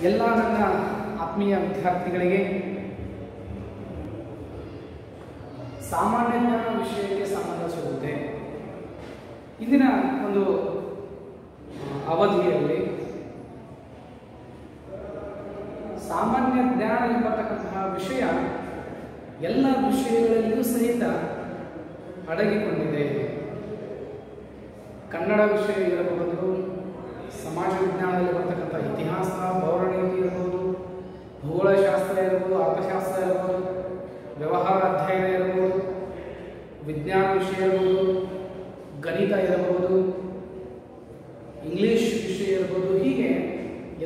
ಎಲ್ಲ ನನ್ನ ಆತ್ಮೀಯ ವಿದ್ಯಾರ್ಥಿಗಳಿಗೆ ಸಾಮಾನ್ಯ ಜ್ಞಾನ ವಿಷಯಕ್ಕೆ ಸಂಬಂಧಿಸಿದಂತೆ ಇಂದಿನ ಒಂದು ಅವಧಿಯಲ್ಲಿ ಸಾಮಾನ್ಯ ಜ್ಞಾನ ಎಂಬತಕ್ಕಂತಹ ವಿಷಯ ಎಲ್ಲ ವಿಷಯಗಳಲ್ಲಿಯೂ ಸಹಿತ ಅಡಗಿಕೊಂಡಿದೆ. ಕನ್ನಡ ವಿಷಯ ಇರಬಹುದು, ಸಮಾಜ ವಿಜ್ಞಾನದಲ್ಲಿ ಬರ್ತಕ್ಕಂಥ ಇತಿಹಾಸ, ಪೌರಾಣಿಕ ಇರಬಹುದು, ಭೂಗೋಳಶಾಸ್ತ್ರ ಇರಬಹುದು, ಅರ್ಥಶಾಸ್ತ್ರ ಇರಬಹುದು, ವ್ಯವಹಾರ ಅಧ್ಯಯನ ಇರಬಹುದು, ವಿಜ್ಞಾನ ವಿಷಯ ಇರಬಹುದು, ಗಣಿತ ಇರಬಹುದು, ಇಂಗ್ಲಿಷ್ ವಿಷಯ ಇರಬಹುದು. ಹೀಗೆ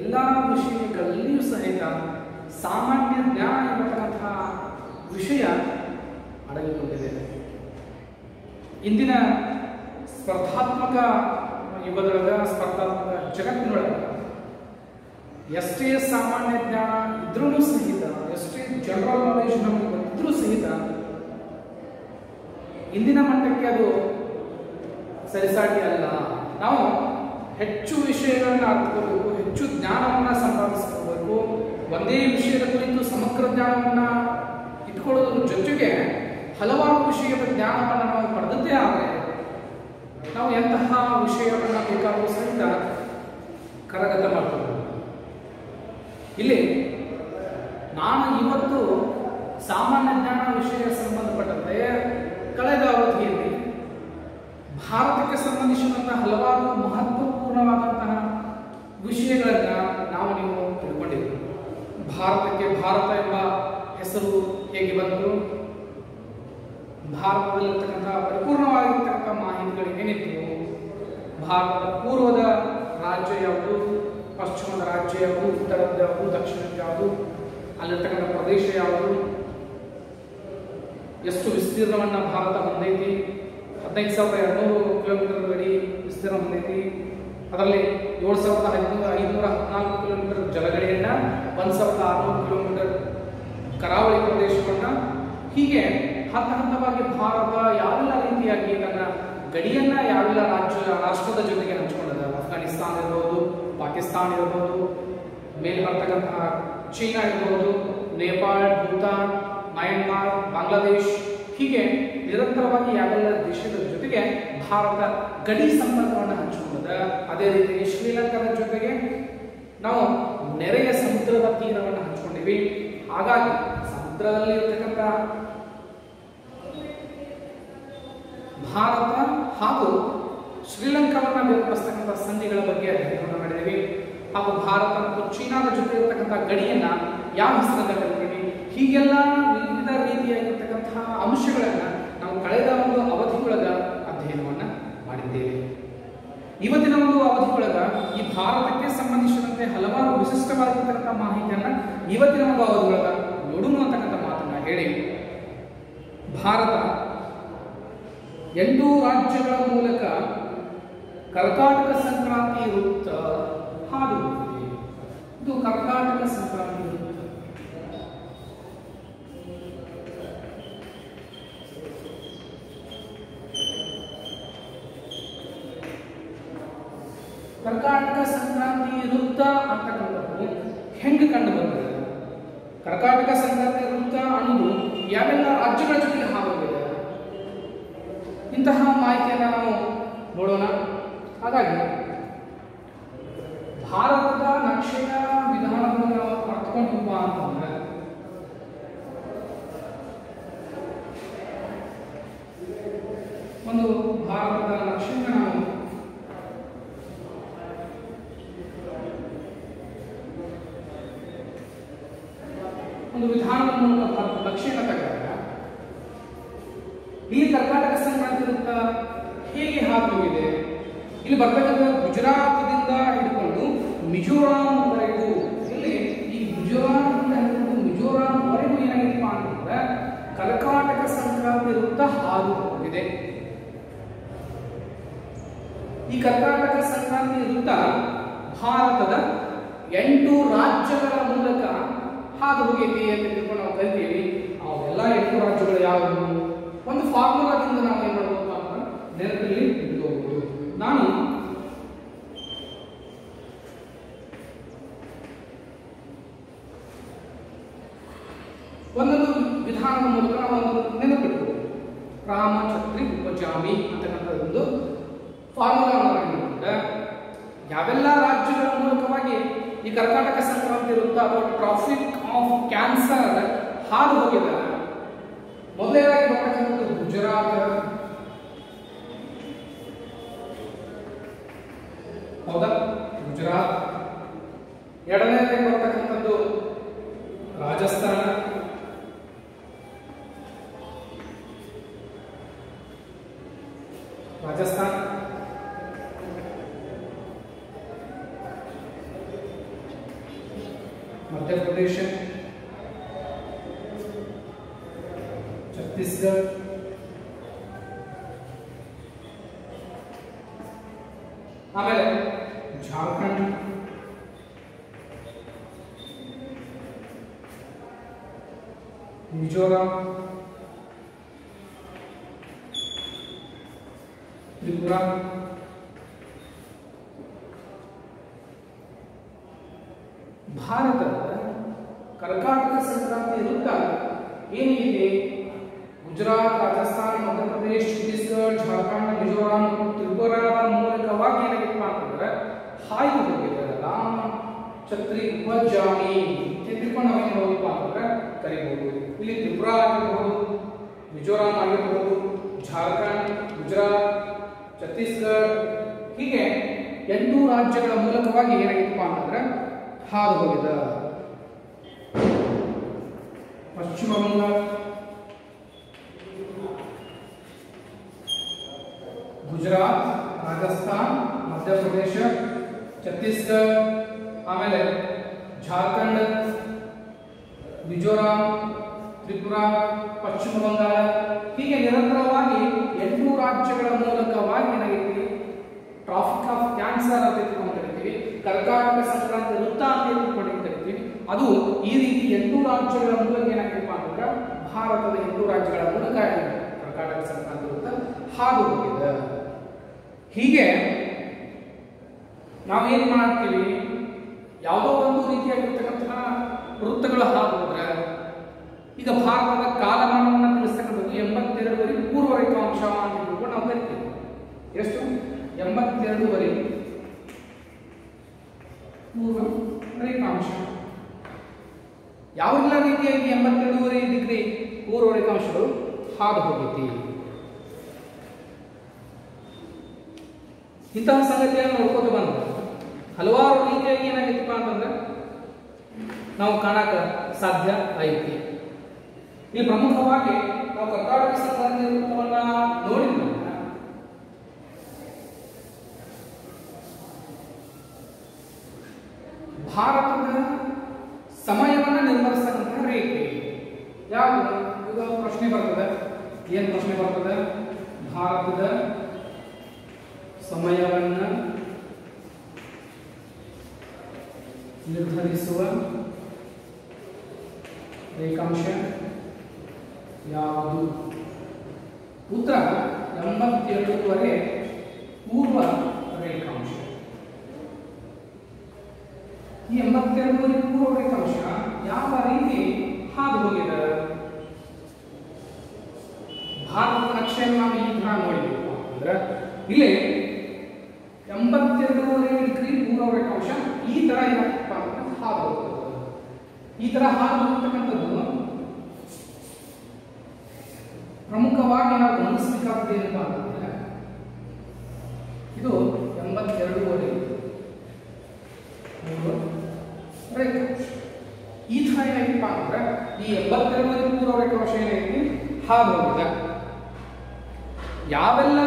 ಎಲ್ಲ ವಿಷಯಗಳಲ್ಲಿಯೂ ಸಹಿತ ಸಾಮಾನ್ಯ ಜ್ಞಾನ ಎಂಬತಕ್ಕಂತಹ ವಿಷಯ ಅಡಗಿಕೊಂಡಿದೆ. ಇಂದಿನ ಸ್ಪರ್ಧಾತ್ಮಕ ಯುಗದೊಳಗ, ಸ್ಪರ್ಧಾತ್ಮಕ ಜಗತ್ತಿನೊಳಗ ಎಷ್ಟೇ ಸಾಮಾನ್ಯ ಜ್ಞಾನ ಇದ್ರೂ ಸಹಿತ, ಎಷ್ಟೇ ಜನರಲ್ ನಾಲೆಜ್ ನಮಗೆ ಗೊತ್ತಿದ್ರೂ ಸಹಿತ ಇಂದಿನ ಮಟ್ಟಕ್ಕೆ ಅದು ಸರಿಸಾಟಿ ಅಲ್ಲ. ನಾವು ಹೆಚ್ಚು ವಿಷಯಗಳನ್ನ ಅರ್ಥಕೋಬೇಕು, ಹೆಚ್ಚು ಜ್ಞಾನವನ್ನ ಸಂಪಾದಿಸ್ಕೋಬೇಕು. ಒಂದೇ ವಿಷಯದ ಕುರಿತು ಸಮಗ್ರ ಜ್ಞಾನವನ್ನ ಇಟ್ಕೊಳ್ಳೋದ್ರ ಜೊತೆಗೆ ಹಲವಾರು ವಿಷಯದ ಜ್ಞಾನವನ್ನು ನಾವು ಪಡೆದದ್ದೇ ಆದರೆ ನಾವು ಎಂತಹ ವಿಷಯವನ್ನು ಬೇಕಾದರೂ ಸಹಿತ ಕರಗತ ಮಾಡ್ತೀವಿ. ಇಲ್ಲಿ ನಾನು ಇವತ್ತು ಸಾಮಾನ್ಯ ಜ್ಞಾನ ವಿಷಯ ಸಂಬಂಧಪಟ್ಟಂತೆ ಕಳೆದ ಅವಧಿಯಲ್ಲಿ ಭಾರತಕ್ಕೆ ಸಂಬಂಧಿಸಿದಂತಹ ಹಲವಾರು ಮಹತ್ವಪೂರ್ಣವಾದಂತಹ ವಿಷಯಗಳನ್ನ ನೀವು ತಿಳ್ಕೊಂಡಿದ್ದೀವಿ. ಭಾರತಕ್ಕೆ ಭಾರತ ಎಂಬ ಹೆಸರು ಹೇಗೆ ಬಂತು, ಭಾರತದಲ್ಲಿರ್ತಕ್ಕಂಥ ಪರಿಪೂರ್ಣವಾಗಿರ್ತಕ್ಕಂಥ ಮಾಹಿತಿಗಳು ಏನಿತ್ತು, ಭಾರತದ ಪೂರ್ವದ ರಾಜ್ಯ ಯಾವುದು, ಪಶ್ಚಿಮದ ರಾಜ್ಯ ಯಾವುದು, ಉತ್ತರದ ಯಾವುದು, ದಕ್ಷಿಣದ ಯಾವುದು, ಅಲ್ಲಿರ್ತಕ್ಕಂಥ ಪ್ರದೇಶ ಯಾವುದು, ಎಷ್ಟು ವಿಸ್ತೀರ್ಣವನ್ನು ಭಾರತ ಹೊಂದೈತಿ, 15,200 ಕಿಲೋಮೀಟರ್ ಗಡಿ ವಿಸ್ತೀರ್ಣ ಹೊಂದೈತಿ. ಅದರಲ್ಲಿ 7,514 ಕಿಲೋಮೀಟರ್ ಜಲಗಡಿಯನ್ನ, 1,600 ಕಿಲೋಮೀಟರ್ ಕರಾವಳಿ ಪ್ರದೇಶವನ್ನ, ಹೀಗೆ ಹಂತ ಹಂತವಾಗಿ ಭಾರತ ಯಾವೆಲ್ಲ ರೀತಿಯಾಗಿ ತನ್ನ ಗಡಿಯನ್ನ ಯಾವೆಲ್ಲ ರಾಷ್ಟ್ರದ ಜೊತೆಗೆ ಹಂಚಿಕೊಂಡಿದೆ. ಅಫ್ಘಾನಿಸ್ತಾನ ಇರಬಹುದು, ಪಾಕಿಸ್ತಾನ ಇರಬಹುದು, ಮೇಲೆ ಬರ್ತಕ್ಕಂತಹ ಚೀನಾ ಇರಬಹುದು, ನೇಪಾಳ, ಭೂತಾನ್, ಮಯನ್ಮಾರ್, ಬಾಂಗ್ಲಾದೇಶ್, ಹೀಗೆ ನಿರಂತರವಾಗಿ ಯಾವೆಲ್ಲ ದೇಶಗಳ ಜೊತೆಗೆ ಭಾರತ ಗಡಿ ಸಂಪರ್ಕವನ್ನು ಹಂಚಿಕೊಂಡಿದೆ. ಅದೇ ರೀತಿ ಶ್ರೀಲಂಕಾದ ಜೊತೆಗೆ ನಾವು ನೆರೆಯ ಸಮುದ್ರದ ತೀರವನ್ನು ಹಂಚಿಕೊಂಡಿವಿ. ಹಾಗಾಗಿ ಸಮುದ್ರದಲ್ಲಿ ಇರತಕ್ಕಂಥ ಭಾರತ ಹಾಗೂ ಶ್ರೀಲಂಕಾವನ್ನು ಬೇರ್ಪಡಿಸ್ತಕ್ಕಂಥ ಸಂಧಿಗಳ ಬಗ್ಗೆ ಅಧ್ಯಯನ ಮಾಡಿದ್ದೀವಿ. ಹಾಗೂ ಭಾರತ ಮತ್ತು ಚೀನಾದ ಜೊತೆ ಇರತಕ್ಕಂಥ ಗಡಿಯನ್ನ ಯಾವ ಹೆಸರಿಂದ ಕರಿತೀವಿ, ಹೀಗೆಲ್ಲ ವಿವಿಧ ರೀತಿಯಾಗಿರ್ತಕ್ಕಂತಹ ಅಂಶಗಳನ್ನ ನಾವು ಕಳೆದ ಒಂದು ಅವಧಿಯೊಳಗ ಅಧ್ಯಯನವನ್ನ ಮಾಡಿದ್ದೇವೆ. ಇವತ್ತಿನ ಒಂದು ಅವಧಿಯೊಳಗ ಈ ಭಾರತಕ್ಕೆ ಸಂಬಂಧಿಸಿದಂತೆ ಹಲವಾರು ವಿಶಿಷ್ಟವಾಗಿರ್ತಕ್ಕಂಥ ಮಾಹಿತಿಯನ್ನ ಇವತ್ತಿನ ಒಂದು ಅವಧಿಯೊಳಗ ನೋಡೋಣ ಅಂತಕ್ಕಂಥ ಮಾತನ್ನ ಹೇಳಿ, ಭಾರತ 8 ರಾಜ್ಯಗಳ ಮೂಲಕ ಕರ್ನಾಟಕ ಸಂಕ್ರಾಂತಿ ವೃತ್ತ ಹಾದು ಹೋಗಿದೆ. ಇದು ಕರ್ನಾಟಕ ಸಂಕ್ರಾಂತಿ ವೃತ್ತ. ಕರ್ನಾಟಕ ಸಂಕ್ರಾಂತಿ ವೃತ್ತ ಅಂತಕ್ಕಂಥದ್ದು ಹೆಂಗೆ ಕಂಡು ಬರ್ತದೆ, ಕರ್ನಾಟಕ ಸಂಕ್ರಾಂತಿ ವೃತ್ತ ಅನ್ನೋದು ಯಾವೆಲ್ಲ ರಾಜ್ಯಗಳ ಜೊತೆಗೆ ಹಾದುಹೋಗಿದೆ, ಇಂತಹ ಮಾಹಿತಿಯನ್ನು ನಾವು ನೋಡೋಣ. ಹಾಗಾಗಿ ಭಾರತದ ನಕ್ಷೆಯ ವಿಧಾನವನ್ನು ನಾವು ಅರ್ಥಕೊಂಡು ಅಂತಂದ್ರೆ ಒಂದು ಭಾರತದ ನಕ್ಷೆಯನ್ನು ನಾವು ಒಂದು ವಿಧಾನದ ಮೂಲಕ ಭಾರತ ನಕ್ಷೆಯನ್ನು ತಗೊಂಡಾಗ ಈ ಕರ್ನಾಟಕ ಸಂಕ್ರಾಂತಿ ವೃತ್ತ ಹೇಗೆ ಹಾದು ಹೋಗಿದೆ, ಇಲ್ಲಿ ಬರ್ತಕ್ಕಂಥ ಗುಜರಾತ್ದಿಂದ ಹಿಡ್ಕೊಂಡು ಮಿಜೋರಾಂವರೆಗೂ, ಇಲ್ಲಿ ಈ ಗುಜರಾತ್ನಿಂದ ಹಿಡ್ಕೊಂಡು ಮಿಜೋರಾಂವರೆಗೂ ಏನಾಗಿದೆಯಪ್ಪ ಅಂತಂದ್ರೆ ಕರ್ನಾಟಕ ಸಂಕ್ರಾಂತಿ ವೃತ್ತ ಹಾದು ಹೋಗಿದೆ. ಈ ಕರ್ನಾಟಕ ಸಂಕ್ರಾಂತಿ ವೃತ್ತ ಭಾರತದ 8 ರಾಜ್ಯಗಳ ಮೂಲಕ ಹಾದು ಹೋಗೈತಿ ಅಂತ ತಿಳ್ಕೊಂಡು ನಾವು ಕರಿತೀವಿ. ಅವೆಲ್ಲ 8 ರಾಜ್ಯಗಳು ಯಾವುವು, ಒಂದು ಫಾರ್ಮುಲಾದಿಂದ ನಾವು ಏನ್ ಮಾಡಬಹುದು ಅಂತ ನೆನಪಲ್ಲಿ ಇಟ್ಕೋಬಹುದು. ನಾನು ವಿಧಾನದ ಮೂಲಕ ನಾವು ನೆನಪಿಟ್ಬೋದು. ರಾಮ ಛತ್ರಿ ಉಪಜಾಮಿ ಅಂತಕ್ಕಂಥ ಒಂದು ಫಾರ್ಮುಲಾವನ್ನು ಯಾವೆಲ್ಲ ರಾಜ್ಯಗಳ ಮೂಲಕವಾಗಿ ಈ ಕರ್ನಾಟಕ ಸಂಕ್ರಾಂತಿ ವೃತ್ತ ಅಥವಾ ಟ್ರಾಫಿಕ್ ಆಫ್ ಕ್ಯಾನ್ಸರ್ ಹಾದು ಹೋಗಿದೆ. ಮೊದಲನೇದಾಗಿ ಬರ್ತಕ್ಕಂಥದ್ದು ಗುಜರಾತ್, ಹೌದಾ, ಗುಜರಾತ್. ಎರಡನೇದಾಗಿ ಬರ್ತಕ್ಕಂಥದ್ದು ರಾಜಸ್ಥಾನ, मध्य प्रदेश, छत्तीसगढ़, आमेले झारखंड, मिजोरम, त्रिपुरा, ಭಾರತದ ಕರ್ನಾಟಕ ಸಂಕ್ರಾಂತಿ ವೃತ್ತ ಏನಿದೆ ಗುಜರಾತ್, ರಾಜಸ್ಥಾನ, ಮಧ್ಯಪ್ರದೇಶ, ಛತ್ತೀಸ್ಗಢ, ಝಾರ್ಖಂಡ್, ಮಿಜೋರಾಂ ಮತ್ತು ತ್ರಿಪುರಾದ ಮೂಲಕವಾಗಿ ಏನಾಗಿತ್ತು ಅಂತಂದ್ರೆ ಹಾಯ್ದು ಹೋಗಿದೆ. ರಾಮ ಛತ್ರಿ ಉಪಜಾಮಿ ತಿಳ್ಕೊಂಡು ನಾವೇನು ಹೋಗಪ್ಪ ಅಂತಂದ್ರೆ ಕರಿಬಹುದು. ಇಲ್ಲಿ ತ್ರಿಪುರಾ ಆಗಿರ್ಬೋದು, ಮಿಜೋರಾಂ ಆಗಿರ್ಬೋದು, ಝಾರ್ಖಂಡ್, ಗುಜರಾತ್, ಛತ್ತೀಸ್ಗಢ ಹೀಗೆ 8 ರಾಜ್ಯಗಳ ಮೂಲಕವಾಗಿ ಏನಾಗಿತ್ತಪ್ಪ ಅಂತಂದ್ರೆ ಹಾದು ಹೋಗಿದೆ. ಪಶ್ಚಿಮ ಬಂಗಾಳ, ಗುಜರಾತ್, ರಾಜಸ್ಥಾನ್, ಮಧ್ಯಪ್ರದೇಶ, ಛತ್ತೀಸ್ಗಢ, ಆಮೇಲೆ ಝಾರ್ಖಂಡ್, ಮಿಜೋರಾಂ, ತ್ರಿಪುರಾ, ಪಶ್ಚಿಮ ಬಂಗಾಳ ಹೀಗೆ ನಿರಂತರವಾಗಿ 8 ರಾಜ್ಯಗಳ ಮೂಲಕವಾಗಿ ಏನಾಗಿತ್ತು ಟ್ರಾಫಿಕ್ ಆಫ್ ಕ್ಯಾನ್ಸರ್ ಅಂತ ಕರಿತೀವಿ, ಕರ್ನಾಟಕ ಸಂಕ್ರಾಂತಿ ವೃತ್ತ ಅಂತ ಕರಿತೀವಿ. ಅದು ಈ ರೀತಿ 8 ರಾಜ್ಯಗಳ ಮೂಲಕ ಏನಾಗಿತ್ತಪ್ಪ ಅಂತಂದ್ರೆ ಭಾರತದ 8 ರಾಜ್ಯಗಳ ಮೂಲಕ ಕರ್ನಾಟಕ ಸಂಕ್ರಾಂತಿ ವೃತ್ತ ಹಾದು ಹೋಗಿದೆ. ಹೀಗೆ ನಾವೇನ್ ಮಾಡ್ತೀವಿ, ಯಾವುದೋ ಒಂದು ರೀತಿಯಾಗಿರ್ತಕ್ಕಂತಹ ವೃತ್ತಗಳು ಹಾದು ಹೋದ್ರೆ ಈಗ ಭಾರತದ ಕಾಲಮಾನವನ್ನು ತಿಳಿಸ್ತಕ್ಕಂಥದ್ದು 82 ಪೂರ್ವ ರೇಖಾಂಶ ಅಂತ ನಾವು ಕರಿತೀವಿ. ಎಷ್ಟು? 82 ಪೂರ್ವ ರೇಖಾಂಶ. ಯಾವೆಲ್ಲ ರೀತಿಯಾಗಿ 82 ಡಿಗ್ರಿ ಪೂರ್ವ ರೇಖಾಂಶಗಳು ಹಾದು ಹೋಗೈತಿ. ಇಂತಹ ಸಂಗತಿಯನ್ನು ನೋಡ್ಕೋತ ಬಂದ್ರೆ ಹಲವಾರು ರೀತಿಯಾಗಿ ಏನಾಗೈತಿಪ್ಪ ಅಂತಂದ್ರೆ ನಾವು ಕಾಣಕ ಸಾಧ್ಯ ಐತಿ. ಇಲ್ಲಿ ಪ್ರಮುಖವಾಗಿ ನಾವು ಕರ್ನಾಟಕ ಸಂಕ್ರಾಂತಿ ವೃತ್ತವನ್ನ ನೋಡಿದ್ರೆ ಭಾರತದ ಸಮಯವನ್ನು ನಿರ್ಧರಿಸತಕ್ಕಂತಹ ರೇಖೆ ಯಾವುದು? ಈಗ ಪ್ರಶ್ನೆ ಬರ್ತದೆ. ಏನ್ ಪ್ರಶ್ನೆ ಬರ್ತದೆ? ಭಾರತದ ಸಮಯವನ್ನು ನಿರ್ಧರಿಸುವ ರೇಖಾಂಶ ಯಾವುದು? ಉತ್ತರ 82 ಪೂರ್ವ ರೇಖಾಂಶ. ಈ 82 ಪೂರ್ವ ರೇಖಾಂಶ ಯಾವ ರೀತಿ ಹಾದು ಹೋಗಿದೆ? ಭಾರತದ ನಕ್ಷೆಯನ್ನು ನಾವು ಈ ತರ ನೋಡಬೇಕು ಅಂದ್ರೆ ಇಲ್ಲಿ 82 ಡಿಗ್ರಿ ಪೂರ್ವ ರೇಖಾಂಶ ಈ ತರ ಏನಪ್ಪ ಅಂತ ಹಾದು ಹೋಗ್ತದೆ. ಈ ತರ ಹಾದು ಹೋಗ್ತಕ್ಕಂಥದ್ದು ಪ್ರಮುಖವಾಗಿ ನಾವು ಗಮನಿಸಬೇಕಾದ ಏನಪ್ಪಾ ಅಂತಂದ್ರೆ ಇದು 82 ರೇಖಾಂಶ. ಈ ತರ ಏನಪ್ಪ ಅಂದ್ರೆ ಈ 82 ಪೂರ್ವ ರೇಖಾಂಶ ಏನೈತಿ ಹಾದು ಹೋಗಿದೆ. ಯಾವೆಲ್ಲ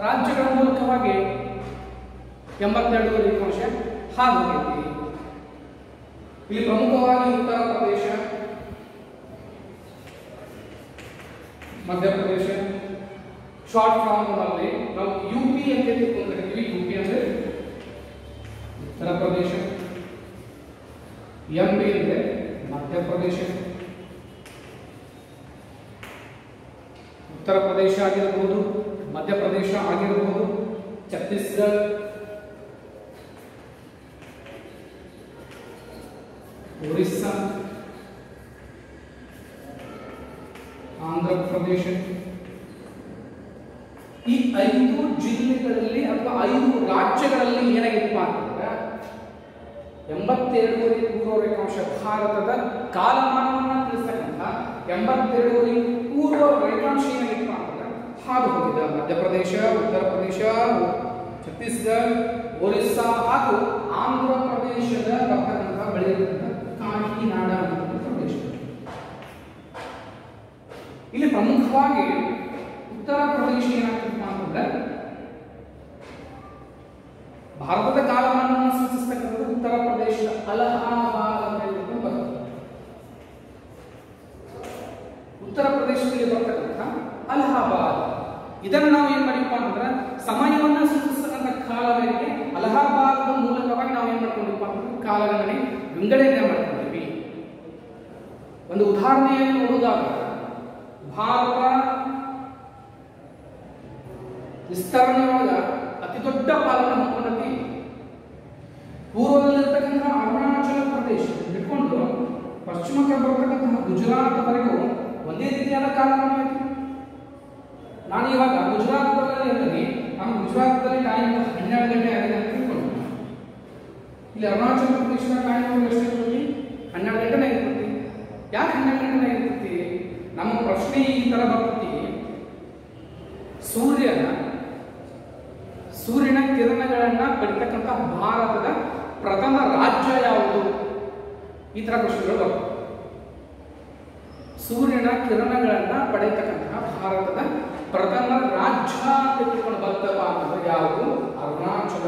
ರಾಜ್ಯಗಳ ಮೂಲಕವಾಗಿ 82 ರೇಖಾಂಶ ಹಾದು ಹೋಗೈತಿ? ಇಲ್ಲಿ ಪ್ರಮುಖವಾಗಿ ಉತ್ತರ ಪ್ರದೇಶ, ಮಧ್ಯಪ್ರದೇಶ, ಶಾರ್ಟ್ ಫಾರ್ಮ್ ನಲ್ಲಿ ನಾವು ಯುಪಿ ಅಂತ ತಿಳ್ಕೊಂಡಿರ್ತೀವಿ. ಯುಪಿ ಅಂದ್ರೆ ಉತ್ತರ ಪ್ರದೇಶ, ಎಂಪಿ ಅಂದ್ರೆ ಮಧ್ಯಪ್ರದೇಶ, ಉತ್ತರ ಪ್ರದೇಶ ಆಗಿರಬಹುದು, ಮಧ್ಯಪ್ರದೇಶ ಆಗಿರಬಹುದು, ಛತ್ತೀಸ್ಗಢ, ಒರಿಸ್ಸಾ, ಪ್ರದೇಶ. ಈ 5 ಜಿಲ್ಲೆಗಳಲ್ಲಿ ಅಥವಾ 5 ರಾಜ್ಯಗಳಲ್ಲಿ ಏನಾಗಿತ್ತು ಅಂತಂದ್ರೆ 82 ಪೂರ್ವ ರೇಖಾಂಶ ಭಾರತದ ಕಾಲಮಾನವನ್ನು ತಿಳಿಸ್ತಕ್ಕಂಥ 82 ಪೂರ್ವ ರೇಖಾಂಶ ಏನಾಗಿತ್ತು ಅಂತಂದ್ರೆ ಹಾದು ಹೋಗಿದೆ. ಮಧ್ಯಪ್ರದೇಶ, ಉತ್ತರ ಪ್ರದೇಶ, ಛತ್ತೀಸ್ಗಢ, ಒರಿಸ್ಸಾ ಹಾಗೂ ಆಂಧ್ರ ಪ್ರದೇಶದ ಬರ್ತಕ್ಕಂಥ ಬೆಳೆದಿರ್ತಕ್ಕಂಥ ಕಾಕಿನಾಡ ಪ್ರದೇಶ. ಇಲ್ಲಿ ಪ್ರಮುಖವಾಗಿ ಉತ್ತರ ಪ್ರದೇಶ ಏನಾಗ್ತದೆ ಅಂತಂದ್ರೆ ಭಾರತದ ಕಾಲಮಾನವನ್ನು ಸೂಚಿಸತಕ್ಕಂಥದ್ದು ಉತ್ತರ ಪ್ರದೇಶದ ಅಲಹಾಬಾದ್ ಅಂತ ಹೇಳ್ಕೊಂಡು ಬರ್ತದೆ. ಉತ್ತರ ಪ್ರದೇಶದಲ್ಲಿ ಬರ್ತಕ್ಕಂಥ ಅಲಹಾಬಾದ್ ಇದನ್ನು ನಾವು ಏನ್ ಮಾಡಿಪ್ಪ ಅಂತಂದ್ರೆ ಸಮಯವನ್ನು ಸೂಚಿಸತಕ್ಕಂಥ ಕಾಲಗಳಿಗೆ ಅಲಹಾಬಾದ್ ಮೂಲಕವಾಗಿ ನಾವು ಏನ್ ಮಾಡ್ಕೊಂಡಿಪ್ಪ ಅಂತಂದ್ರೆ ಕಾಲಗಣನೆ ವಿಂಗಡಣೆ ಮಾಡ್ಕೊಂಡಿದ್ವಿ. ಒಂದು ಉದಾಹರಣೆಯನ್ನು ನೋಡುವುದಾದ ಭಾರತ ವಿಸ್ತರಣೆಯೊಳಗ ಅತಿ ದೊಡ್ಡ ಪಾಲನ್ನು ಹೊಂದ್ಕೊಂಡೈತಿ. ಪೂರ್ವದಲ್ಲಿರ್ತಕ್ಕಂಥ ಅರುಣಾಚಲ ಪ್ರದೇಶ ಹಿಡ್ಕೊಂಡು ಪಶ್ಚಿಮಕ್ಕೆ ಬರ್ತಕ್ಕಂತಹ ಗುಜರಾತ್ವರೆಗೂ ಒಂದೇ ರೀತಿಯಾದ ಕಾಲಮಾನ ಐತಿ. ನಾನು ಇವಾಗ ಗುಜರಾತ್ನಲ್ಲಿ ಇರ್ತೀನಿ, ನಾನು ಗುಜರಾತ್ನಲ್ಲಿ ಟೈಮ್ 12 ಗಂಟೆ ಆಗಿದೆ ಅಂತ ತಿಳ್ಕೊಂಡು ಇಲ್ಲಿ ಅರುಣಾಚಲ ಪ್ರದೇಶದ ಟೈಮ್ ಎಷ್ಟು ಇರ್ತೈತಿ? 12 ಗಂಟೆನೇ ಇರ್ತೈತಿ. ಯಾಕೆ 12 ಗಂಟೆನೇ ಇರ್ತೈತಿ? ನಮ್ಮ ಪ್ರಶ್ನೆ ಈ ತರ ಬರ್ತೈತಿ, ಸೂರ್ಯನ ಕಿರಣಗಳನ್ನ ಪಡಿತಕ್ಕಂಥ ಭಾರತದ ಪ್ರಥಮ ರಾಜ್ಯ ಯಾವುದು? ಈ ತರ ಪ್ರಶ್ನೆಗಳು ಬರ್ತವೆ. ಸೂರ್ಯನ ಕಿರಣಗಳನ್ನ ಪಡೆಯತಕ್ಕಂತಹ ಭಾರತದ ಪ್ರಥಮ ರಾಜ್ಯ ಅಂತ ತಿಳ್ಕೊಂಡು ಬರ್ತಪ್ಪ ಅಂತಂದ್ರೆ ಯಾವುದು? ಅರುಣಾಚಲ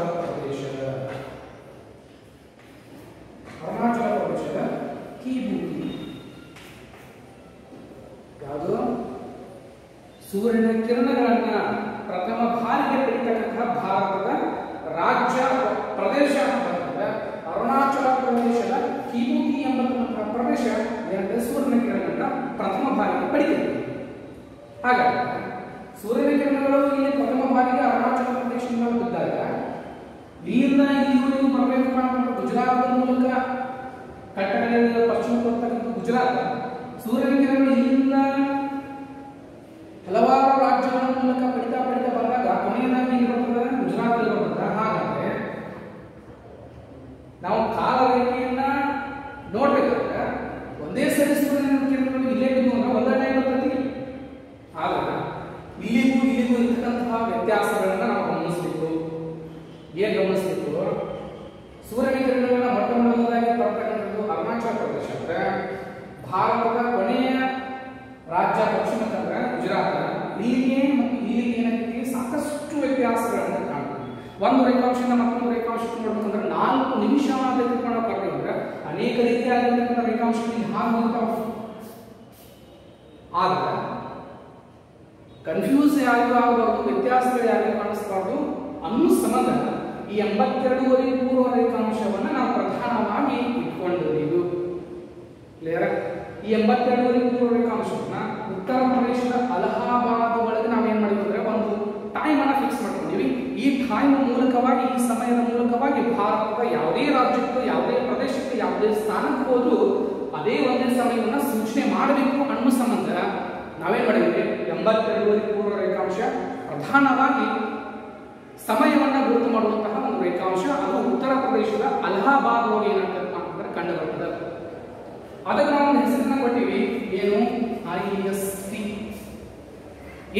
ಪ್ರದೇಶದ ಕಿಬೂತಿ. ಯಾವುದು? ಸೂರ್ಯನ ಕಿರಣಗಳನ್ನ ಪ್ರಥಮ ಬಾರಿಗೆ ಪಡೆಯತಕ್ಕಂತಹ ಭಾರತದ ರಾಜ್ಯ ಪ್ರದೇಶ ಅಂತಂದ್ರೆ ಅರುಣಾಚಲ ಪ್ರದೇಶದ ಕಿಬೂತಿ ಎಂಬತಕ್ಕಂತಹ ಪ್ರದೇಶ ಸೂರ್ಯನ ಕಿರಣಗಳನ್ನ ಪ್ರಥಮ ಬಾರಿಗೆ ಪಡೆಯುತ್ತೆ. ಹಾಗಾಗಿ ಸೂರ್ಯನ ಕಿರಣಗಳು ಇಲ್ಲಿ ಪ್ರಥಮ ಬಾರಿಗೆ ಅರುಣಾಚಲ ಪ್ರದೇಶದಿಂದ ಬಿದ್ದಾಗ ಇಲ್ಲಿಂದ ಇಲ್ಲಿವರೆಗೂ ಬರಬೇಕಪ್ಪ ಅಂತಂದ್ರೆ ಗುಜರಾತ್ ಮೂಲಕ ಕಟ್ಟಡಗಳಿಂದ ಪಶ್ಚಿಮಕ್ಕೆ ಬರ್ತಕ್ಕಂಥ ಗುಜರಾತ್ ಸೂರ್ಯನ ಕಿರಣಗಳು ಇಲ್ಲಿಂದ ಹಲವಾರು ರಾಜ್ಯಗಳ ಮೂಲಕ ಪಡಿತಾ ಬಂದಾಗ ಕೊನೆಯದಾಗಿ ಇಲ್ಲಿ ಬರ್ತದೆ ಗುಜರಾತ್ ಅಲ್ಲಿ ಬರ್ತದೆ. ಹಾಗಾದ್ರೆ ನಾವು ಕಾಲರೇಖೆಯನ್ನ ನೋಡ್ಬೇಕಾದ್ರೆ ಒಂದೇ ಸರಿ ಸೂರ್ಯನ ಕಿರಣಗಳು ಇಲ್ಲೇ ಬಿದ್ದು ಅಂದ್ರೆ ಒಂದನೇ ಬರ್ತದೆ. ಆದ್ರೆ ಇಲ್ಲಿಗೂ ಇರ್ತಕ್ಕಂತಹ ವ್ಯತ್ಯಾಸಗಳನ್ನ ನಾವು ಗಮನಿಸಬೇಕು. ಏನ್ ಗಮನಿಸಬೇಕು? ಸೂರ್ಯನ ಕಿರಣಗಳನ್ನ ಮೊಟ್ಟ ಮೊದಲದಾಗಿ ಬರ್ತಕ್ಕಂಥದ್ದು ಅರುಣಾಚಲ ಪ್ರದೇಶ ಅಂದ್ರೆ ಭಾರತದ ಕೊನೆಯ ರಾಜ್ಯ ಪಶ್ಚಿಮ ಅಂದ್ರೆ ಗುಜರಾತ್. ಇಲ್ಲಿಗೆ ಮತ್ತು ಇಲ್ಲಿಗೆ ಏನಾಗ್ತದೆ ಸಾಕಷ್ಟು ವ್ಯತ್ಯಾಸಗಳನ್ನು ಕಾಣ್ತೀವಿ. ಒಂದು ರೇಖಾಂಶದಿಂದ ಮತ್ತೊಂದು ರೇಖಾಂಶಕ್ಕೆ ನೋಡ್ಬೇಕಂದ್ರೆ 4 ನಿಮಿಷ ಅಂತ ತಿಳ್ಕೊಂಡು ಕರೆದ್ರೆ ಅನೇಕ ರೀತಿಯಾಗಿರ್ತಕ್ಕಂಥ ರೇಖಾಂಶಗಳಿಗೆ ಹಾಗೆ ಹೋಗ್ತಾವೆ. ಆದ್ರೆ ಕನ್ಫ್ಯೂಸ್ ಯಾರಿಗೂ ಆಗಬಾರ್ದು, ವ್ಯತ್ಯಾಸಗಳು ಯಾರಿಗೂ ಕಾಣಿಸಬಾರ್ದು ಅನ್ನೋ ಸಂಬಂಧ ಈ 82 ಪೂರ್ವ ರೇಖಾಂಶವನ್ನು ನಾವು ಪ್ರಧಾನವಾಗಿ ಇಟ್ಕೊಂಡಿದ್ದೀವಿ. ಕ್ಲಿಯರ್? ಈ 82 ಪೂರ್ವ ರೇಖಾಂಶವನ್ನ ಉತ್ತರ ಪ್ರದೇಶದ ಅಲಹಾಬಾದ್ ಒಳಗೆ ನಾವೇನ್ ಮಾಡಿದ್ವಿ ಅಂದ್ರೆ ಒಂದು ಟೈಮ್ ಅನ್ನ ಫಿಕ್ಸ್ ಮಾಡ್ಕೊಂಡಿವಿ. ಈ ಟೈಮ್ ಮೂಲಕವಾಗಿ, ಈ ಸಮಯದ ಮೂಲಕವಾಗಿ ಭಾರತದ ಯಾವುದೇ ರಾಜ್ಯಕ್ಕೂ, ಯಾವುದೇ ಪ್ರದೇಶಕ್ಕೂ, ಯಾವುದೇ ಸ್ಥಾನಕ್ಕೆ ಹೋದ್ರೂ ಅದೇ ಒಂದೇ ಸಮಯವನ್ನ ಸೂಚನೆ ಮಾಡಬೇಕು ಅನ್ನೋ ಸಂಬಂಧ ನಾವೇನ್ ಮಾಡಿದ್ವಿ 82 ಪೂರ್ವ ರೇಖಾಂಶ ಪ್ರಧಾನವಾಗಿ ಸಮಯವನ್ನ ಗುರುತು ಮಾಡುವಂತಹ ಒಂದು ರೇಖಾಂಶ. ಅದು ಉತ್ತರ ಪ್ರದೇಶದ ಅಲಹಾಬಾದ್ ಒಳಗೆ ಏನಾಗ್ತದೆ ಅಂತಂದ್ರೆ ಕಂಡು ಬರ್ತದೆ. ಅದಕ್ಕೆ ನಾವು ಒಂದು ಹೆಸರನ್ನ ಕೊಟ್ಟಿವಿ. ಏನು? IST.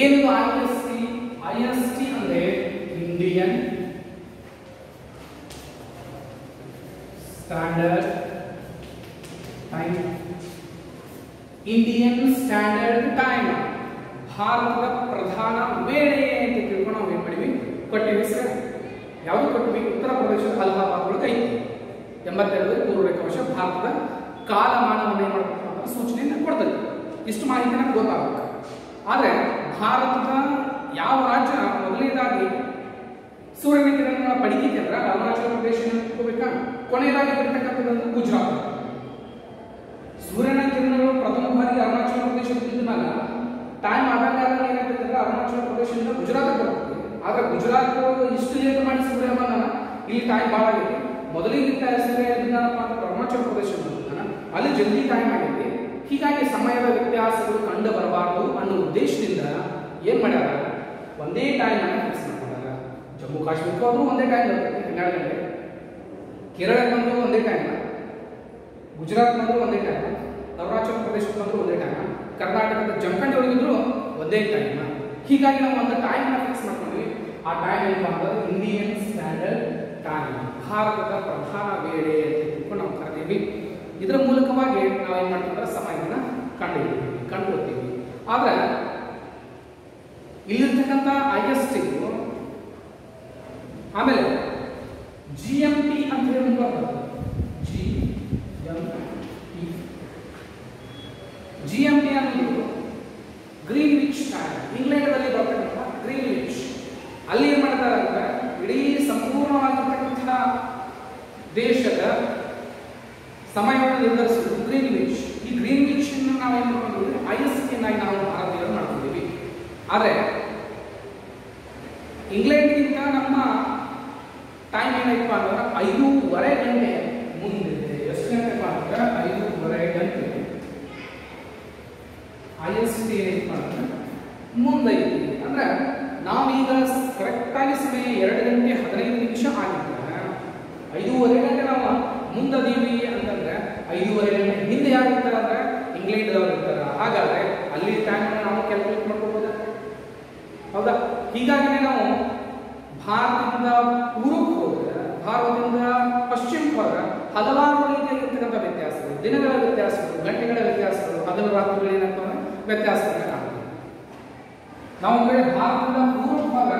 ಏನು IST? IST ಅಂದ್ರೆ Indian standard time. Indian standard time ಭಾರತದ ಪ್ರಧಾನ ವೇಳೆ ಅಂತ ತಿಳ್ಕೊಂಡು ನಾವು ಏನ್ ಮಾಡಿವಿ ಕೊಟ್ಟಿವಿ ಸರ್. ಯಾವುದು ಕೊಟ್ಟಿವಿ? ಉತ್ತರ ಪ್ರದೇಶದ ಅಲಹಾಬಾದ್ ಒಳಗೆ ಐತಿ 82 ಪೂರ್ವ ರೇಖಾಂಶ ಭಾರತದ ಕಾಲಮಾನವನ್ನು ಏನ್ ಮಾಡಬೇಕು ಅಂತ ಸೂಚನೆಯನ್ನು ಕೊಡ್ತದೆ. ಇಷ್ಟು ಮಾಹಿತಿ ನಮ್ಗೆ ಗೊತ್ತಾಗಬೇಕು. ಆದ್ರೆ ಭಾರತದ ಯಾವ ರಾಜ್ಯ ಮೊದಲನೇದಾಗಿ ಸೂರ್ಯನ ಕಿರಣಗಳನ್ನ ಪಡಿತೈತಿ ಅಂದ್ರೆ ಅರುಣಾಚಲ ಪ್ರದೇಶ ತಿಳ್ಕೋಬೇಕಾ? ಕೊನೆಯದಾಗಿ ಬರ್ತಕ್ಕಂಥದ್ದು ಗುಜರಾತ್. ಸೂರ್ಯನ ಕಿರಣಗಳು ಪ್ರಥಮ ಬಾರಿಗೆ ಅರುಣಾಚಲ ಪ್ರದೇಶಕ್ಕೆ ಬಿದ್ದಾಗ ಟೈಮ್ ಆದಾಗ ಏನಾಗ್ತದೆ ಅಂದ್ರೆ ಅರುಣಾಚಲ ಪ್ರದೇಶದಿಂದ ಗುಜರಾತ್ ಬರ್ತದೆ. ಆದ್ರೆ ಗುಜರಾತ್ ಇಷ್ಟು ಲೇಟ್ ಮಾಡಿ ಸೂರ್ಯ ಬಂದಾನ, ಇಲ್ಲಿ ಟೈಮ್ ಭಾಳ ಆಗೈತಿ. ಮೊದಲಿಗೆ ಸೂರ್ಯ ಎದ್ದಿದ್ದಾನಪ್ಪ ಅಂತ ಅರುಣಾಚಲ ಪ್ರದೇಶ ಬಂದಿದ್ದಾನ, ಅಲ್ಲಿ ಜಲ್ದಿ ಟೈಮ್ ಆಗೈತಿ. ಹೀಗಾಗಿ ಸಮಯದ ವ್ಯತ್ಯಾಸಗಳು ಕಂಡು ಬರಬಾರದು ಅನ್ನೋ ಉದ್ದೇಶದಿಂದ ಏನ್ ಮಾಡ್ಯಾರ, ಒಂದೇ ಟೈಮ್ ಅನ್ನು ಫಿಕ್ಸ್ ಮಾಡ್ಕೊಂಡಾರ. ಜಮ್ಮು ಕಾಶ್ಮೀರಕ್ಕೂ ಆದ್ರೂ ಒಂದೇ ಟೈಮ್ ಬರ್ತೈತಿ 12 ಗಂಟೆ, ಕೇರಳಕ್ಕೆ ಬಂದ್ರು ಒಂದೇ ಟೈಮ್, ಗುಜರಾತ್ ಬಂದ್ರು ಒಂದೇ ಟೈಮ್, ಅರುಣಾಚಲ ಪ್ರದೇಶಕ್ಕೆ ಬಂದ್ರು ಒಂದೇ ಟೈಮ್, ಕರ್ನಾಟಕದ ಜಮಖಂಡಿ ಒಳಗಿದ್ರು ಒಂದೇ ಟೈಮ್. ಹೀಗಾಗಿ ನಾವು ಒಂದು ಟೈಮ್ ಅನ್ನು ಫಿಕ್ಸ್ ಮಾಡ್ಕೊಂಡ್ವಿ. ಆ ಟೈಮ್ ಏನಪ್ಪ ಅಂದ್ರೆ ಇಂಡಿಯನ್ ಸ್ಟ್ಯಾಂಡರ್ಡ್ ಟೈಮ್, ಭಾರತದ ಪ್ರಧಾನ ವೇಳೆ ಅಂತ ತಿಳ್ಕೊಂಡು ನಾವು ಕರೆದೀವಿ. ಇದರ ಮೂಲಕವಾಗಿ ನಾವು ಏನ್ ಮಾಡ್ತೀವಿ, ಸಮಯವನ್ನು ಕಂಡುಕೊಳ್ತೀವಿ. ಆದ್ರೆ ಇಲ್ಲಿರ್ತಕ್ಕಂಥ IST ಆಮೇಲೆ GMT ಅಂತ ಹೇಳಿ ಬರ್ತದೆ. GMT ಅನ್ನೋದು ಗ್ರೀನ್ವಿಚ್ ಟೈಮ್, ಇಂಗ್ಲೆಂಡ್ನಲ್ಲಿ ಬರ್ತಕ್ಕಂಥ ಗ್ರೀನ್ವಿಚ್. ಅಲ್ಲಿ ಏನ್ ಮಾಡ್ತಾರೆ ಅಂದ್ರೆ ಇಡೀ ಸಂಪೂರ್ಣವಾಗಿರ್ತಕ್ಕಂಥ ದೇಶದ ಸಮಯವನ್ನು ನಿರ್ಧರಿಸುವುದು ಗ್ರೀನ್ವಿಚ್. ಈ ಗ್ರೀನ್ವಿಚ್ ನಾವು ಏನ್ ಮಾಡ್ಕೊಂಡಿದ್ದೀವಿ, IST ನಾವು ಭಾರತೀಯರು ಮಾಡ್ಕೊಂಡಿದ್ದೀವಿ. ಆದರೆ ಇಂಗ್ಲೆಂಡ್ಗಿಂತ ನಮ್ಮ ಟೈಮ್ ಏನೈತಪ್ಪ ಅಂದ್ರೆ 5:30 ಗಂಟೆ ಮುಂದಿದೆ. ಎಷ್ಟು ಗಂಟೆಪ್ಪ ಅಂದ್ರೆ 5:30 ಗಂಟೆ IST ಏನೈತಪ್ಪ ಅಂದ್ರೆ ಮುಂದೈತಿ. ಅಂದ್ರೆ ನಾವೀಗ ಕರೆಕ್ಟ್ ಆಗಿ ಸಮಯ 2 ಗಂಟೆ 15 ನಿಮಿಷ ಆಗಿದ್ರೆ 5:30 ಗಂಟೆ ನಾವು ಮುಂದದೀವಿ ಅಂತಂದ್ರೆ 5:30 ಗಂಟೆ ಹಿಂದೆ ಯಾರು ಇರ್ತಾರೆ ಅಂದ್ರೆ ಇಂಗ್ಲೆಂಡ್ದವ್ರು ಇರ್ತಾರೆ. ಹಾಗಾದ್ರೆ ಅಲ್ಲಿ ಟೈಮ್ ನಾವು ಕ್ಯಾಲ್ಕುಲೇಟ್ ಮಾಡ್ಕೋಬಹುದು, ಹೌದಾ? ಹೀಗಾಗಿ ನಾವು ಭಾರತದಿಂದ ಪೂರ್ವಕ್ಕೆ ಹೋದ್ರೆ, ಭಾರತದಿಂದ ಪಶ್ಚಿಮಕ್ಕೆ ಹೋದ್ರೆ ಹಲವಾರು ರೀತಿಯಾಗಿರ್ತಕ್ಕಂಥ ವ್ಯತ್ಯಾಸಗಳು, ದಿನಗಳ ವ್ಯತ್ಯಾಸಗಳು, ಗಂಟೆಗಳ ವ್ಯತ್ಯಾಸಗಳು, ಹಗಲು ರಾತ್ರಿಗಳು ಏನಾಗ್ತವೆ ವ್ಯತ್ಯಾಸಗಳನ್ನ ಕಾಣ್ತೀವಿ. ನಾವು ಭಾರತದ ಪೂರ್ವ ಭಾಗ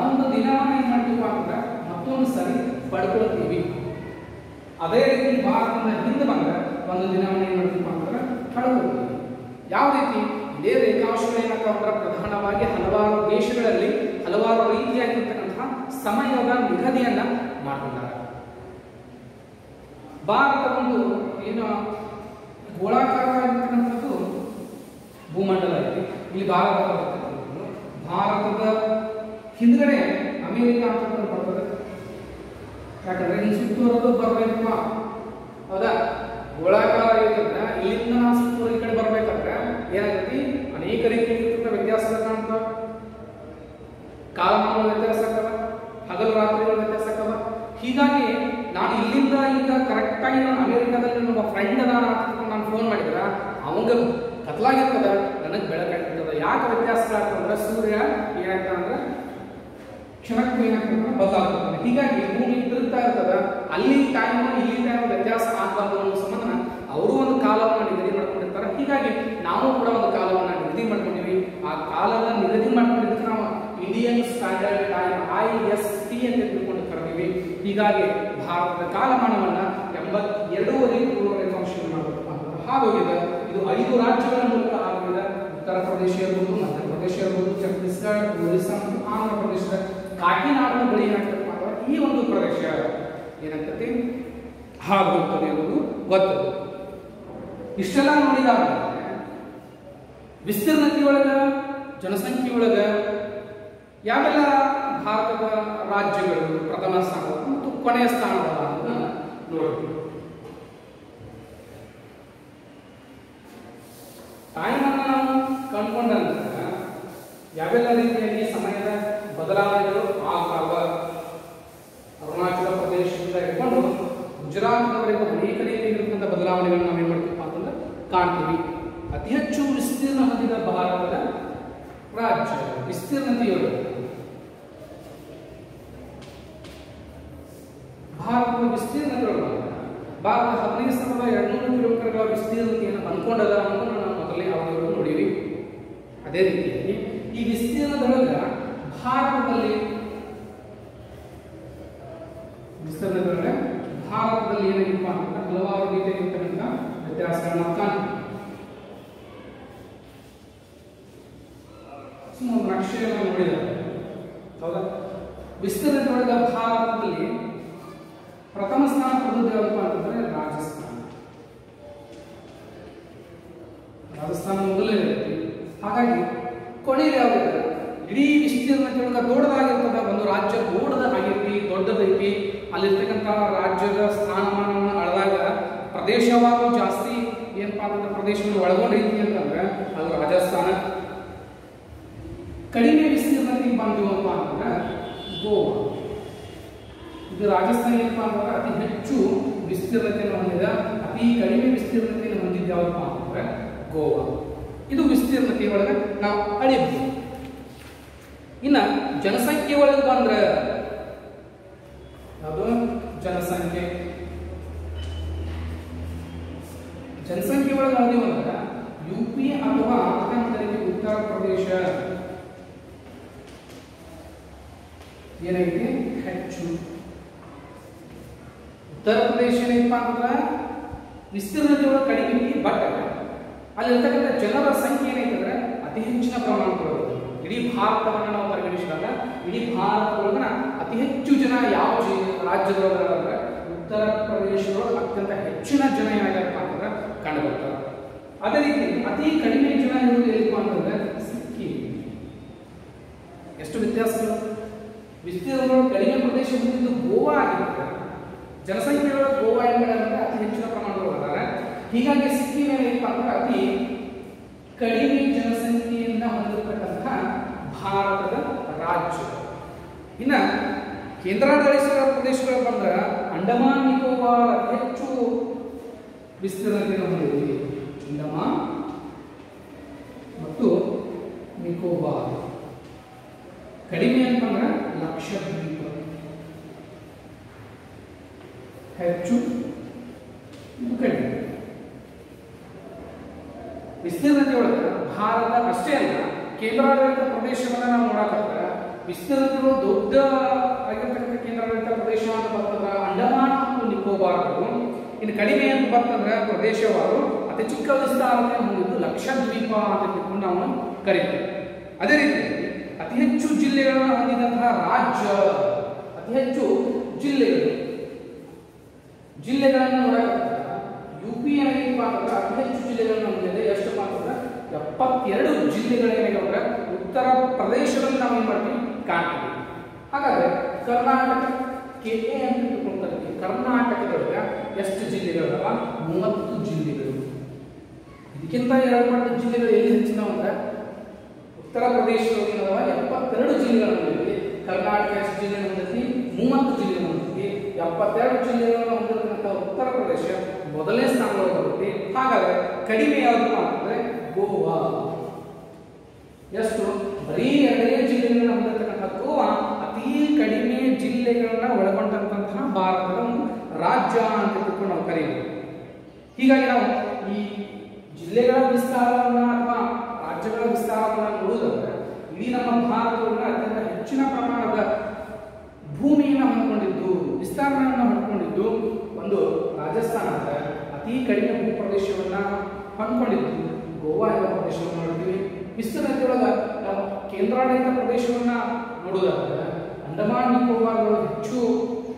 ಒಂದು ದಿನವನ್ನು ಏನ್ ಮಾಡ್ತೀವಿ ಅಂದ್ರೆ ಮತ್ತೊಂದು ಸರಿ ಪಡ್ಕೊಳ್ತೀವಿ. ಅದೇ ರೀತಿ ಭಾರತದಿಂದ ಹಿಂದೆ ಬಂದ್ರೆ ಒಂದು ದಿನವನ್ನು ಏನ್ ಮಾಡ್ತೀವಿ ಅಂದ್ರೆ ಕಳ್ಕೊಳ್ತೀವಿ. ಯಾವ ರೀತಿ ಇದೇ ರೇಖಾಂಶಗಳು ಏನಾಗ್ತಾವಂದ್ರೆ ಪ್ರಧಾನವಾಗಿ ಹಲವಾರು ದೇಶಗಳಲ್ಲಿ ಹಲವಾರು ರೀತಿಯಾಗಿರ್ತಕ್ಕಂತಹ ಸಮಯದ ನಿಗದಿಯನ್ನ ಮಾಡಿಕೊಂಡಾರೆ. ಭಾರತ ಒಂದು ಏನು ಗೋಳಾಕಾರವಾಗಿರ್ತಕ್ಕಂಥದ್ದು ಭೂಮಂಡಲ ಐತಿ. ಇಲ್ಲಿ ಭಾರತದ ಹಿಂದ್ಗಡೆ ಅಮೆರಿಕ ಅಂತ ಬರ್ತದೆ. ಯಾಕಂದ್ರೆ ಇಲ್ಲಿ ಸುತ್ತುವರೆದು ಬರ್ಬೇಕಪ್ಪ, ಹೌದಾ? ಗೋಳಾಕಾರ ಇರ್ತದೆ. ಇಲ್ಲಿಂದ ನಾವು ಸುತ್ತೂರು ಈ ಕಡೆ ಬರ್ಬೇಕಂದ್ರೆ ಏನಾಗೈತಿ, ಅನೇಕ ರೀತಿಯಾಗಿರ್ತಕ್ಕಂಥ ವ್ಯತ್ಯಾಸಗಳು ಕಾಣ್ತಾವ. ಕಾಲಮಾನಗಳ ವ್ಯತ್ಯಾಸ ಆಗ್ತವ, ಹಗಲು ರಾತ್ರಿಗಳ ವ್ಯತ್ಯಾಸ ಆಗ್ತವ. ಹೀಗಾಗಿ ನಾನು ಇಲ್ಲಿಂದ ಈಗ ಕರೆಕ್ಟ್ ಆಗಿ ನಾನು ಅಮೆರಿಕಾದಲ್ಲಿ ನಮ್ಮ ಫ್ರೆಂಡ್ ಅದಾನ ಅಂತ ನಾನು ಫೋನ್ ಮಾಡಿದ್ರೆ ಅವಂಗ ಕತ್ಲಾಗಿರ್ತದ, ನನಗೆ ಬೆಳಕಾಗಿರ್ತದ. ಯಾಕೆ ವ್ಯತ್ಯಾಸಗಳಾಗ್ತದಂದ್ರೆ ಸೂರ್ಯ ಏನಾಗ್ತದೆ ಅಂದ್ರೆ ಕ್ಷಣಕ್ಕೆ ಏನಾಗ್ತದೆ ಬದಲಾಗ್ತದೆ. ಹೀಗಾಗಿ ಭೂಮಿ ತಿರುಗ್ತಾ ಇರ್ತದ, ಅಲ್ಲಿ ಟೈಮ್ ಇಲ್ಲಿ ಟೈಮ್ ವ್ಯತ್ಯಾಸ ಆಗಬಾರ್ದು ಅನ್ನೋ ಸಂಬಂಧ ಅವರು ಒಂದು ಕಾಲವನ್ನು ನಿಗದಿ ಮಾಡ್ಕೊಂಡಿರ್ತಾರೆ. ಹೀಗಾಗಿ ನಾವು ಕೂಡ ಒಂದು ಕಾಲವನ್ನು ನಿಗದಿ ಮಾಡ್ಕೊಂಡಿವಿ. ಆ ಕಾಲದ ನಿಗದಿ ಮಾಡ್ಕೊಂಡಿದ್ದಕ್ಕೆ ನಾವು ಇಂಡಿಯನ್ ಸ್ಟ್ಯಾಂಡರ್ಡ್ ಟೈಮ್ IST ಅಂತ ತಿಳ್ಕೊಂಡು ಕರೆದಿವಿ. ಹೀಗಾಗಿ ಭಾರತದ ಕಾಲಮಾನವನ್ನ 82 ಪೂರ್ವ ರೇಖಾಂಶವನ್ನು ಮಾಡಬೇಕು ಅಂತ ಹಾಗೋಗಿದೆ. ಇದು 5 ರಾಜ್ಯಗಳ ಮೂಲಕ ಆಗಿದೆ. ಉತ್ತರ ಪ್ರದೇಶ ಇರ್ಬೋದು, ಮಧ್ಯಪ್ರದೇಶ ಇರ್ಬೋದು, ಛತ್ತೀಸ್ಗಢ, ಒರಿಸ್ಸಾ ಮತ್ತು ಆಂಧ್ರ ಪ್ರದೇಶದ ಕಾಕಿನಾಡದ ಬಳಿ ಏನಾಗ್ತದೆ ಅಂದ್ರೆ ಈ ಒಂದು ಪ್ರದೇಶ ಏನಾಗ್ತದೆ ಹಾದು ಹೋಗ್ತದೆ ಅನ್ನೋದು ಗೊತ್ತು. ಇಷ್ಟೆಲ್ಲ ನೋಡಿದಾಗ ವಿಸ್ತೀರ್ಣತೆಯೊಳಗ, ಜನಸಂಖ್ಯೆಯೊಳಗ ಯಾವೆಲ್ಲ ಭಾರತದ ರಾಜ್ಯಗಳು ಪ್ರಥಮ ಸ್ಥಾನ ಮತ್ತು ಕೊನೆಯ ಸ್ಥಾನದ ಅಂತ ನೋಡ್ತೀವಿ. ಟೈಮ್ ಅನ್ನು ನಾವು ಕಂಡುಕೊಂಡ ನಂತರ ಯಾವೆಲ್ಲ ರೀತಿಯಾಗಿ ಸಮಯದ ಬದಲಾವಣೆಗಳು ಆಗ್ತಾವ. ಅರುಣಾಚಲ ಪ್ರದೇಶದಿಂದ ಹಿಡ್ಕೊಂಡು ಗುಜರಾತ್ನವರೆಗೂ ಅನೇಕ ರೀತಿಯಾಗಿರ್ತಕ್ಕಂಥ ಬದಲಾವಣೆಗಳನ್ನು ನಾವು ಏನ್ ಮಾಡ್ತೀವಿ ಅಂತಂದ್ರೆ ಕಾಣ್ತೀವಿ. ಅತಿ ಹೆಚ್ಚು ವಿಸ್ತೀರ್ಣ ಹೊಂದಿದ ಭಾರತದ ರಾಜ್ಯ ವಿಸ್ತೀರ್ಣತೆಯೊಳಗೆ ಭಾರತದ ವಿಸ್ತೀರ್ಣತೆಯೊಳಗೆ ಭಾರತ 15,200 ಕಿಲೋಮೀಟರ್ಗಳ ವಿಸ್ತೀರ್ಣತೆಯನ್ನು ಅಂದ್ಕೊಂಡದ ಅನ್ನೋದನ್ನು ನಾವು ಮೊದಲೇ ಯಾವಾಗಲೂ ನೋಡಿವಿ. ಅದೇ ರೀತಿಯಾಗಿ ಈ ವಿಸ್ತೀರ್ಣದೊಳಗ ಭಾರತದಲ್ಲಿ ಏನಾಗಿಪ್ಪ ಅಂತ ಹಲವಾರು ರೀತಿಯಾಗಿರ್ತಕ್ಕಂಥ ವ್ಯತ್ಯಾಸಗಳನ್ನ ಕಾಣ್ತೀವಿ. ಸುಮ್ಮನೆ ನಕ್ಷೆಯನ್ನು ನೋಡಿದರೆ ಹೌದಾ, ವಿಸ್ತೀರ್ಣದೊಳಗ ಭಾರತದಲ್ಲಿ ಪ್ರಥಮ ಸ್ಥಾನ ಪಡೆದ ಯಾವಪ್ಪ ಅಂತಂದ್ರೆ ರಾಜಸ್ಥಾನ ಮೊದಲೇ ಇರುತ್ತೆ. ಹಾಗಾಗಿ ಕೊನೆಯಲ್ಲಿ ಯಾವ್ದು ಇಡೀ ವಿಸ್ತೀರ್ಣದೊಳಗ ದೊಡ್ಡದಾಗಿರ್ತದ ಒಂದು ರಾಜ್ಯ ದೊಡ್ಡದಾಗೈತಿ, ದೊಡ್ಡದೈತಿ. ಅಲ್ಲಿರ್ತಕ್ಕಂಥ ರಾಜ್ಯದ ಸ್ಥಾನಮಾನವನ್ನು ಅಳದಾಗ ಪ್ರದೇಶವಾಗೂ ಜಾಸ್ತಿ ಏನಪ್ಪಾ ಅಂತಂದ್ರೆ ಪ್ರದೇಶವನ್ನು ಒಳಗೊಂಡ ರೀತಿ ಅಂತಂದ್ರೆ ಅದು ರಾಜಸ್ಥಾನ. ಕಡಿಮೆ ವಿಸ್ತೀರ್ಣತೆ ಬಂದಿವಪ್ಪ ಅಂತಂದ್ರೆ ಗೋವಾ. ಇದು ರಾಜಸ್ಥಾನ ಏನಪ್ಪಾ ಅಂತಂದ್ರೆ ಅತಿ ಹೆಚ್ಚು ವಿಸ್ತೀರ್ಣತೆಯನ್ನು ಹೊಂದಿದ, ಅತಿ ಕಡಿಮೆ ವಿಸ್ತೀರ್ಣತೆಯನ್ನು ಹೊಂದಿದ್ದ ಯಾವಪ್ಪ ಅಂತಂದ್ರೆ ಗೋವಾ. ಇದು ವಿಸ್ತೀರ್ಣತೆ ಒಳಗೆ ನಾವು ಅಳಿಯಬಹುದು. ಇನ್ನ ಜನಸಂಖ್ಯೆ ಒಳಗೆ ಬಂದ್ರೆ ಅದು ಜನಸಂಖ್ಯೆ ಒಳಗೆ ಯಾವ್ದು ಅಂದ್ರೆ ಯುಪಿ ಅಥವಾ ಉತ್ತರ ಪ್ರದೇಶ ಏನೈತಿ ಹೆಚ್ಚು. ಉತ್ತರ ಪ್ರದೇಶ ಏನಪ್ಪ ಅಂತಂದ್ರೆ ವಿಸ್ತೀರ್ಣತೆ ಒಳಗೆ ಕಡಿಮೆ ಐತಿ, ಬಟ್ ಅಲ್ಲಿರ್ತಕ್ಕಂಥ ಜನರ ಸಂಖ್ಯೆ ಏನೈತಂದ್ರೆ ಅತಿ ಹೆಚ್ಚಿನ ಪ್ರಮಾಣದೊಳಗೆ ಇಡೀ ಭಾರತವನ್ನು ನಾವು ಪರಿಗಣಿಸಿದಾಗ ಇಡೀ ಭಾರತದೊಳಗನ ಅತಿ ಹೆಚ್ಚು ಜನ ಯಾವ ರಾಜ್ಯದೊಳಗೆ ಉತ್ತರ ಪ್ರದೇಶದೊಳಗೆ ಅತ್ಯಂತ ಹೆಚ್ಚಿನ ಜನ ಏನಾಗ್ಯಾರಪ್ಪ ಅಂತಂದ್ರೆ ಕಂಡು ಬರ್ತಾರೆ. ಅದೇ ರೀತಿ ಅತಿ ಕಡಿಮೆ ಜನ ಇರುವುದು ಏನಪ್ಪ ಅಂತಂದ್ರೆ ಸಿಕ್ಕಿಂ. ಎಷ್ಟು ವ್ಯತ್ಯಾಸಗಳು! ವಿಸ್ತೀರ್ಣದೊಳಗೆ ಕಡಿಮೆ ಪ್ರದೇಶ ಹೊಂದಿದ್ದು ಗೋವಾ ಆಗಿರುತ್ತೆ. ಜನಸಂಖ್ಯೆಯೊಳಗೆ ಗೋವಾ ಎಂಬುದರಿಂದ ಅತಿ ಹೆಚ್ಚಿನ ಪ್ರಮಾಣದೊಳಗಾರೆ. ಹೀಗಾಗಿ ಸಿಕ್ಕಿಂ ಏನಪ್ಪ ಅಂದ್ರೆ ಅತಿ ಕಡಿಮೆ ಜನಸಂಖ್ಯೆಯನ್ನ ಹೊಂದಿರತಕ್ಕಂತಹ ಭಾರತದ ರಾಜ್ಯ. ಇನ್ನ ಕೇಂದ್ರಾಡಳಿತ ಪ್ರದೇಶಗಳು ಬಂದ್ರೆ ಅಂಡಮಾನ್ ನಿಕೋಬಾರ್ ಅತಿ ಹೆಚ್ಚು ವಿಸ್ತೀರ್ಣತೆಯನ್ನು ಹೊಂದಿದೆ. ಅಂಡಮಾನ್ ಮತ್ತು ನಿಕೋಬಾರ್. ಕಡಿಮೆ ಅಂತಂದ್ರೆ ಲಕ್ಷದ್ವೀಪ ಹೆಚ್ಚು, ಕಡಿಮೆ. ವಿಸ್ತೀರ್ಣತೆ ಒಳಗೆ ಭಾರತ ಅಷ್ಟೇ ಅಲ್ಲ, ಕೇಂದ್ರಾಡಳಿತ ಪ್ರದೇಶವನ್ನ ನಾವು ನೋಡಕತ್ತರ ವಿಸ್ತೀರ್ಣತೆಗಳು ದೊಡ್ಡ ಆಗಿರ್ತಕ್ಕಂಥ ಕೇಂದ್ರಾಡಳಿತ ಪ್ರದೇಶ ಅಂತ ಬರ್ತಂದ್ರ ಅಂಡಮಾನ್ ಮತ್ತು ನಿಕೋಬಾರ್ಗಳು. ಇನ್ನು ಕಡಿಮೆ ಅಂತ ಬರ್ತಂದ್ರೆ ಪ್ರದೇಶವಾರು ಅತಿ ಚಿಕ್ಕ ವಿಸ್ತಾರತೆ ಹೊಂದಿದ್ದು ಲಕ್ಷದ್ವೀಪ ಅಂತ ತಿಳ್ಕೊಂಡು ನಾವು ಕರೀತೀವಿ. ಅದೇ ರೀತಿ ಅತಿ ಹೆಚ್ಚು ಜಿಲ್ಲೆಗಳನ್ನು ಹೊಂದಿದಂತಹ ರಾಜ್ಯ, ಅತಿ ಹೆಚ್ಚು ಜಿಲ್ಲೆಗಳನ್ನು ನೋಡಕತ್ತರ ಯುಪಿ ಏನಪ್ಪ ಅಂತಂದ್ರೆ ಅತಿ ಹೆಚ್ಚು ಜಿಲ್ಲೆಗಳನ್ನು ಹೊಂದಿದೆ. ಎಷ್ಟಪ್ಪ ಅಂತಂದ್ರೆ 72 ಜಿಲ್ಲೆಗಳೇನಾಗಂದ್ರೆ ಉತ್ತರ ಪ್ರದೇಶದಲ್ಲಿ ನಾವು ಏನ್ ಮಾಡ್ತೀವಿ ಕಾಣ್ತೀವಿ. ಹಾಗಾದ್ರೆ ಕರ್ನಾಟಕ ಕೆಎ ಅಂತ ತಿಳ್ಕೊಂಡ್ರೆ ಕರ್ನಾಟಕದೊಳಗೆ ಎಷ್ಟು ಜಿಲ್ಲೆಗಳವ? 30 ಜಿಲ್ಲೆಗಳು. ಇದಕ್ಕಿಂತ 2 ಜಿಲ್ಲೆಗಳು ಎಲ್ಲಿ ಹೆಚ್ಚಿನ ಅಂದ್ರೆ ಉತ್ತರ ಪ್ರದೇಶದೊಳಗೆ 72 ಜಿಲ್ಲೆಗಳು ಹೊಂದಿದೆ. ಕರ್ನಾಟಕ ಎಷ್ಟು ಜಿಲ್ಲೆ ಹೊಂದೈತಿ? 30 ಜಿಲ್ಲೆ ಹೊಂದೈತಿ. 72 ಜಿಲ್ಲೆಗಳನ್ನು ಹೊಂದಿರತಕ್ಕಂಥ ಉತ್ತರ ಪ್ರದೇಶ ಮೊದಲನೇ ಸ್ಥಾನದೊಳಗೆ ಬರುತ್ತೆ. ಹಾಗಾದ್ರೆ ಕಡಿಮೆ ಯಾವ್ದಪ್ಪ ಅಂತಂದ್ರೆ ಗೋವಾ. ಎಷ್ಟು? ಬರೀ 2 ಜಿಲ್ಲೆಗಳನ್ನ ಹೊಂದಿರತಕ್ಕಂಥ ಗೋವಾ ಅತಿ ಕಡಿಮೆ ಜಿಲ್ಲೆಗಳನ್ನ ಒಳಗೊಂಡಂತಹ ಭಾರತದ ಒಂದು ರಾಜ್ಯ ಅಂತ ತಿಳ್ಕೊಂಡು ನಾವು ಕರೀತೀವಿ. ಹೀಗಾಗಿ ನಾವು ಈ ಜಿಲ್ಲೆಗಳ ವಿಸ್ತಾರವನ್ನ ಅಥವಾ ರಾಜ್ಯಗಳ ವಿಸ್ತಾರವನ್ನ ನೋಡುವುದಾದ್ರೆ ಇಡೀ ನಮ್ಮ ಭಾರತವನ್ನು ಅತ್ಯಂತ ಹೆಚ್ಚಿನ ಪ್ರಮಾಣದ ಭೂಮಿಯನ್ನು ಹೊಂದಿಕೊಂಡಿದ್ದು, ವಿಸ್ತಾರವನ್ನು ಹೊಂದಿಕೊಂಡಿದ್ದು ಒಂದು ರಾಜಸ್ಥಾನದ ಅತಿ ಕಡಿಮೆ ಭೂಪ್ರದೇಶವನ್ನ ಹೊಂದಿಕೊಂಡಿದ್ದು ಗೋವಾ ಎಂಬ ಪ್ರದೇಶವನ್ನು ನೋಡ್ತೀವಿ. ವಿಸ್ತೀರ್ಣತೆಯೊಳಗೆ ನಾವು ಕೇಂದ್ರಾಡಳಿತ ಪ್ರದೇಶವನ್ನ ನೋಡುವುದಾದ್ರೆ ಅಂಡಮಾನ್ ನಿಕೋಬಾರ್ಗಳು ಹೆಚ್ಚು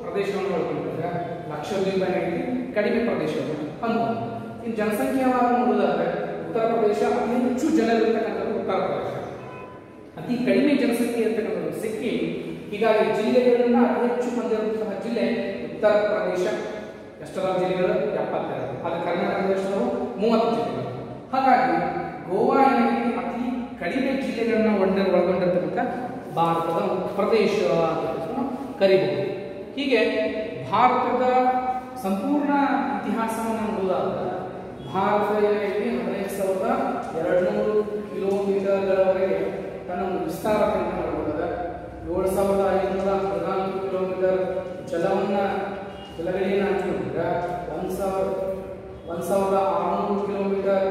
ಪ್ರದೇಶವನ್ನು ಒಳಗೊಂಡಿದ್ರೆ ಲಕ್ಷದ್ವೀಪ ಕಡಿಮೆ ಪ್ರದೇಶವನ್ನು ಹೊಂದಿದೆ. ಇನ್ನು ಜನಸಂಖ್ಯಾವಾರು ನೋಡುವುದಾದ್ರೆ ಉತ್ತರ ಪ್ರದೇಶ ಅತಿ ಹೆಚ್ಚು ಜನರಿರ್ತಕ್ಕಂಥದ್ದು ಉತ್ತರ ಪ್ರದೇಶ, ಅತಿ ಕಡಿಮೆ ಜನಸಂಖ್ಯೆ ಇರ್ತಕ್ಕಂಥದ್ದು ಸಿಕ್ಕಿಂ. ಹೀಗಾಗಿ ಜಿಲ್ಲೆಗಳನ್ನ ಅತಿ ಹೆಚ್ಚು ಹೊಂದಿರುವಂತಹ ಜಿಲ್ಲೆ ಉತ್ತರ ಪ್ರದೇಶ. ಎಷ್ಟರ ಜಿಲ್ಲೆಗಳು? 72. ಅದು ಕರ್ನಾಟಕದಷ್ಟು 30 ಜಿಲ್ಲೆಗಳು. ಹಾಗಾಗಿ ಗೋವಾ ಏನಾಗಿ ಅತಿ ಕಡಿಮೆ ಜಿಲ್ಲೆಗಳನ್ನ ಒಳಗೊಂಡಿರ್ತಕ್ಕಂಥ ಭಾರತದ ಪ್ರದೇಶ ಅಂತ ಕರೀಬಹುದು. ಹೀಗೆ ಭಾರತದ ಸಂಪೂರ್ಣ ಇತಿಹಾಸವನ್ನು ನೋಡುವುದಾದ್ರೆ ಭಾರತ ಏನೈತಿ 15,200 ಕಿಲೋಮೀಟರ್ಗಳವರೆಗೆ ತನ್ನ ವಿಸ್ತಾರತೆಯನ್ನು ಮಾಡಬಹುದಾದ 7,514 ಕಿಲೋಮೀಟರ್ ಜಲಗಡಿಯನ್ನು ಹಂಚಿಕೊಂಡಿದ್ರೆ 1,600 ಕಿಲೋಮೀಟರ್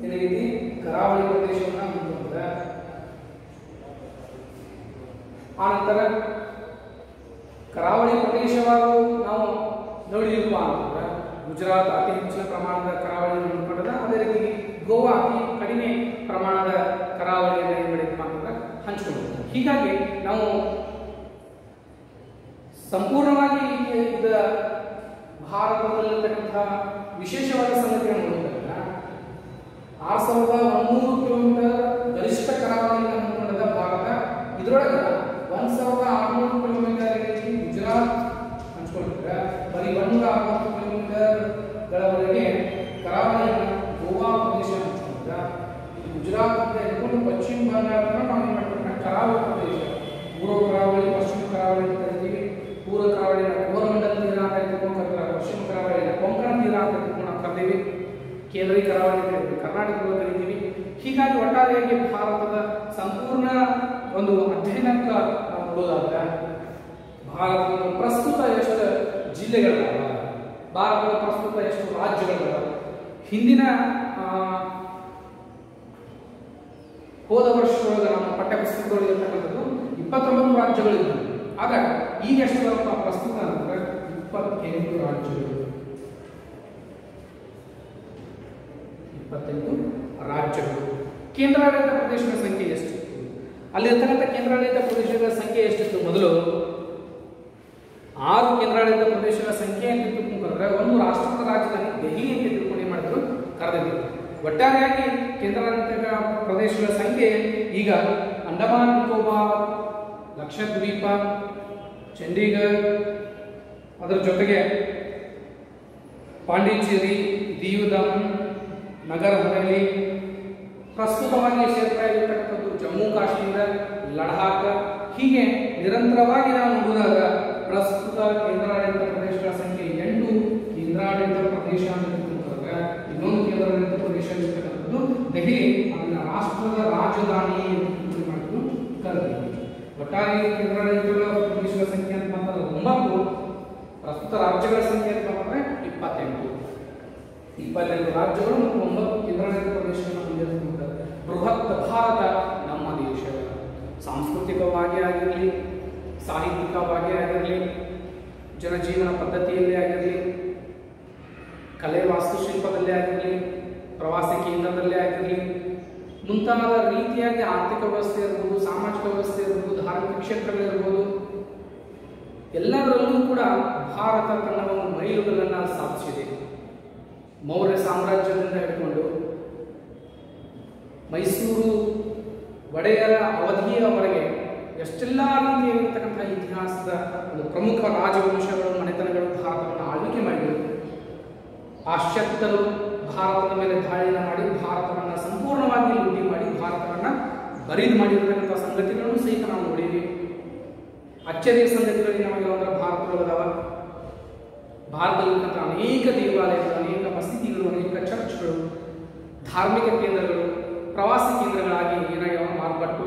ಏನೈತಿ ಕರಾವಳಿ ಪ್ರದೇಶವನ್ನು ಹೊಂದಿಕೊಂಡಿದೆ. ಆನಂತರ ಕರಾವಳಿ ಪ್ರದೇಶವಾಗೂ ನಾವು ನೋಡಿರುವ ಅಂತಂದ್ರೆ ಗುಜರಾತ್ ಅತಿ ಹೆಚ್ಚಿನ ಪ್ರಮಾಣದ ಕರಾವಳಿಯನ್ನು ಹೊಂದಿಕೊಂಡಿದೆ. ಅದೇ ರೀತಿ ಗೋವಾ ಅತಿ ಕಡಿಮೆ ಪ್ರಮಾಣದ ಕರಾವಳಿಯನ್ನು ಏನ್ ಮಾಡಿದಪ್ಪ ಅಂತಂದ್ರೆ ಹಂಚಿಕೊಂಡಿದೆ. ಹೀಗಾಗಿ ನಾವು ಸಂಪೂರ್ಣವಾಗಿ ಇದ್ದ ಭಾರತದಲ್ಲಿರ್ತಕ್ಕಂತಹ ವಿಶೇಷವಾದ ಸಂಗತಿಯನ್ನು ನೋಡಿದಾಗ 6,100 ಕಿಲೋಮೀಟರ್ ಗರಿಷ್ಠ ಕರಾವಳಿಯನ್ನು ಹೊಂದಿಕೊಂಡಿದ್ದ ಭಾರತ. ಇದರೊಳಗೆ 1,600 ಕಿಲೋಮೀಟರ್ ಗುಜರಾತ್ ಹಂಚಿಕೊಂಡಿದ್ರೆ ಬರೀ 160 ಕಿಲೋಮೀಟರ್ಗಳವರೆಗೆ ಕರಾವಳಿಯನ್ನು ಗೋವಾ ಕರಾವಳಿ ಅಂತ ಕರಿತೀವಿ, ಪೂರ್ವ ಕರಾವಳಿನ ಕೋರಮಂಡಲ ತೀರ ಅಂತ ತಿಳ್ಕೊಂಡು ಕರೀತಾರೆ, ಪಶ್ಚಿಮ ಕರಾವಳಿನ ಕೊಂಕಣ ತೀರ ಅಂತ ತಿಳ್ಕೊಂಡು ನಾವು ಕರಿತೀವಿ, ಕೇಂದ್ರೀಯ ಕರಾವಳಿ ಕರ್ನಾಟಕದಲ್ಲಿ ಕರಿತೀವಿ. ಹೀಗಾಗಿ ಒಟ್ಟಾರೆಯಾಗಿ ಭಾರತದ ಸಂಪೂರ್ಣ ಒಂದು ಅಧ್ಯಯನಕ್ಕೆ ನಾವು ನೋಡೋದಾದ್ರೆ ಭಾರತದ ಪ್ರಸ್ತುತ ಎಷ್ಟು ಜಿಲ್ಲೆಗಳಿದಾವ, ಭಾರತದ ಪ್ರಸ್ತುತ ಎಷ್ಟು ರಾಜ್ಯಗಳಿದಾವ. ಹಿಂದಿನ ಹೋದ ವರ್ಷದೊಳಗೆ ನಮ್ಮ ಪಠ್ಯಪುಸ್ತಕದೊಳಗೆ ಇರ್ತಕ್ಕಂಥದ್ದು 29 ರಾಜ್ಯಗಳಿದ್ದವು. ಆದ್ರೆ ಈಗ ಎಷ್ಟು ಬರುತ್ತಾ ಪ್ರಸ್ತುತ ಅಂದ್ರೆ 28 ರಾಜ್ಯಗಳು. 28 ರಾಜ್ಯಗಳು. ಕೇಂದ್ರಾಡಳಿತ ಪ್ರದೇಶಗಳ ಸಂಖ್ಯೆ ಎಷ್ಟಿತ್ತು? ಅಲ್ಲಿರ್ತಕ್ಕಂಥ ಕೇಂದ್ರಾಡಳಿತ ಪ್ರದೇಶಗಳ ಸಂಖ್ಯೆ ಎಷ್ಟಿತ್ತು? ಮೊದಲು 6 ಕೇಂದ್ರಾಡಳಿತ ಪ್ರದೇಶಗಳ ಸಂಖ್ಯೆ ಅಂತ ತಿಳ್ಕೊಂಡ್ರೆ ಒಂದು ರಾಷ್ಟ್ರದ ರಾಜಧಾನಿ ದೆಹಲಿ ಅಂತ ತಿಳ್ಕೊಂಡು ಏನ್ ಮಾಡಿದ್ರು, ಕರೆದಿದ್ರು. ಒಟ್ಟಾರೆಯಾಗಿ ಕೇಂದ್ರಾಡಳಿತ ಪ್ರದೇಶಗಳ ಸಂಖ್ಯೆ ಈಗ ಅಂಡಮಾನ್ ನಿಕೋಬಾರ್, ಲಕ್ಷದ್ವೀಪ, ಚಂಡೀಗಢ, ಅದರ ಜೊತೆಗೆ ಪಾಂಡಿಚೇರಿ, ದೀವ್ ದಮನ್, ನಗರ ಹವೇಲಿ, ಪ್ರಸ್ತುತವಾಗಿ ಸೇರ್ಪಡೆಯಾಗಿರ್ತಕ್ಕಂಥದ್ದು ಜಮ್ಮು ಕಾಶ್ಮೀರ, ಲಡಾಖ್. ಹೀಗೆ ನಿರಂತರವಾಗಿ ನಾವು ನೋಡಿದಾಗ ಪ್ರಸ್ತುತ ಕೇಂದ್ರಾಡಳಿತ ಪ್ರದೇಶಗಳ ಸಂಖ್ಯೆ 8 ಕೇಂದ್ರಾಡಳಿತ ಪ್ರದೇಶ ಅಂತ ತಿಳ್ಕೊಂಡ್ರೆ ಇನ್ನೊಂದು ಕೇಂದ್ರಾಡಳಿತ ಪ್ರದೇಶ ಇರ್ತಕ್ಕಂಥದ್ದು ದೆಹಲಿ, ಅದನ್ನ ರಾಷ್ಟ್ರದ ರಾಜಧಾನಿ ಅಂತ ಮಾಡಿದ್ರು ಕರೆದಿದ್ದೀವಿ. ಒಟ್ಟಾರೆ ಕೇಂದ್ರಾಡಳಿತ ಪ್ರದೇಶಗಳ ಸಂಖ್ಯೆ ಅಂತ ಬಂದರೆ 9, ಪ್ರಸ್ತುತ ರಾಜ್ಯಗಳ ಸಂಖ್ಯೆ ಅಂತ ಬಂದರೆ 28 ರಾಜ್ಯಗಳು ಮತ್ತು 9 ಕೇಂದ್ರಾಡಳಿತ ಪ್ರದೇಶಗಳನ್ನು ಹೊಂದಿರುತ್ತಾರೆ. ಬೃಹತ್ ಭಾರತ ನಮ್ಮ ದೇಶ ಸಾಂಸ್ಕೃತಿಕವಾಗಿ ಆಗಿರಲಿ, ಸಾಹಿತ್ಯಿಕವಾಗಿ ಆಗಿರಲಿ, ಜನಜೀವನ ಪದ್ಧತಿಯಲ್ಲೇ ಆಗಿರಲಿ, ಕಲೆ ವಾಸ್ತುಶಿಲ್ಪದಲ್ಲೇ ಆಗಿರಲಿ, ಪ್ರವಾಸಿ ಕೇಂದ್ರದಲ್ಲೇ ಆಗಿರಲಿ, ಮುಂತಾದ ರೀತಿಯಾಗಿ ಆರ್ಥಿಕ ವ್ಯವಸ್ಥೆ ಇರ್ಬೋದು, ಸಾಮಾಜಿಕ ವ್ಯವಸ್ಥೆ ಇರ್ಬೋದು, ಧಾರ್ಮಿಕ ಕ್ಷೇತ್ರಗಳಿರ್ಬೋದು, ಎಲ್ಲದರಲ್ಲೂ ಕೂಡ ಭಾರತ ತನ್ನ ಒಂದು ಮೈಲುಗಲ್ಲನ್ನು ಸಾಧಿಸಿದೆ. ಮೌರ್ಯ ಸಾಮ್ರಾಜ್ಯದಿಂದ ಹಿಡ್ಕೊಂಡು ಮೈಸೂರು ಒಡೆಯರ ಅವಧಿಯವರೆಗೆ ಎಷ್ಟೆಲ್ಲ ರೀತಿಯಾಗಿರ್ತಕ್ಕಂಥ ಇತಿಹಾಸದ ಒಂದು ಪ್ರಮುಖ ರಾಜವಂಶಗಳು, ಮನೆತನಗಳು ಭಾರತವನ್ನು ಆಳ್ವಿಕೆ ಮಾಡಿದರು. ಪಾಶ್ಚಾತ್ಯರು ಭಾರತದ ಮೇಲೆ ದಾಳಿಯನ್ನು ಮಾಡಿ ಭಾರತವನ್ನು ಸಂಪೂರ್ಣವಾಗಿ ಲೂಟಿ ಮಾಡಿ ಭಾರತವನ್ನು ಬರಿದು ಮಾಡಿರ್ತಕ್ಕಂಥ ಸಂಗತಿಗಳನ್ನು ಸಹಿತ ನಾವು ನೋಡಿದ್ವಿ. ಅಚ್ಚರಿಯ ಸಂಗತಿಗಳಿಗೆ ನಮಗೆ ಅಂದ್ರೆ ಭಾರತದೊಳಗದಾವ. ಭಾರತದಲ್ಲಿರ್ತಕ್ಕಂಥ ಅನೇಕ ದೇವಾಲಯಗಳು, ಅನೇಕ ಮಸೀದಿಗಳು, ಅನೇಕ ಚರ್ಚ್ಗಳು, ಧಾರ್ಮಿಕ ಕೇಂದ್ರಗಳು, ಪ್ರವಾಸಿ ಕೇಂದ್ರಗಳಾಗಿ ಏನಾಗ್ಯಾವ ಮಾರ್ಪಟ್ಟು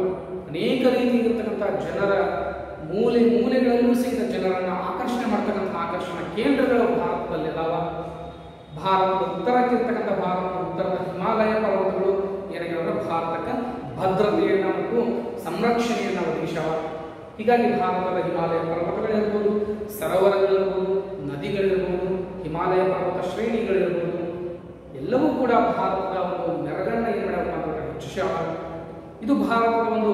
ಅನೇಕ ರೀತಿಯಿರ್ತಕ್ಕಂಥ ಜನರ ಮೂಲೆಗಳಲ್ಲೂ ಸಹಿತ ಜನರನ್ನು ಆಕರ್ಷಣೆ ಮಾಡ್ತಕ್ಕಂಥ ಆಕರ್ಷಣಾ ಕೇಂದ್ರಗಳು ಭಾರತದಲ್ಲಿದ್ದಾವ. ಭಾರತದ ಉತ್ತರಕ್ಕಿರ್ತಕ್ಕಂಥ ಭಾರತದ ಉತ್ತರದ ಹಿಮಾಲಯ ಪರ್ವತಗಳು ಏನಾಗ್ಯಾವ ಭಾರತಕ್ಕೆ ಭದ್ರತೆಯನ್ನು ಮತ್ತು ಸಂರಕ್ಷಣೆಯನ್ನು ಒದಗಿಸವ. ಹೀಗಾಗಿ ಭಾರತದ ಹಿಮಾಲಯ ಪರ್ವತಗಳಿರ್ಬೋದು, ಸರೋವರಗಳಿರ್ಬೋದು, ನದಿಗಳಿರ್ಬೋದು, ಹಿಮಾಲಯ ಪರ್ವತ ಶ್ರೇಣಿಗಳಿರ್ಬೋದು, ಎಲ್ಲವೂ ಕೂಡ ಭಾರತದ ಒಂದು ಮೆರಗನ್ನ ಏನು ಮಾಡಬೇಕು ಹೆಚ್ಚಿಸಾವ. ಇದು ಭಾರತದ ಒಂದು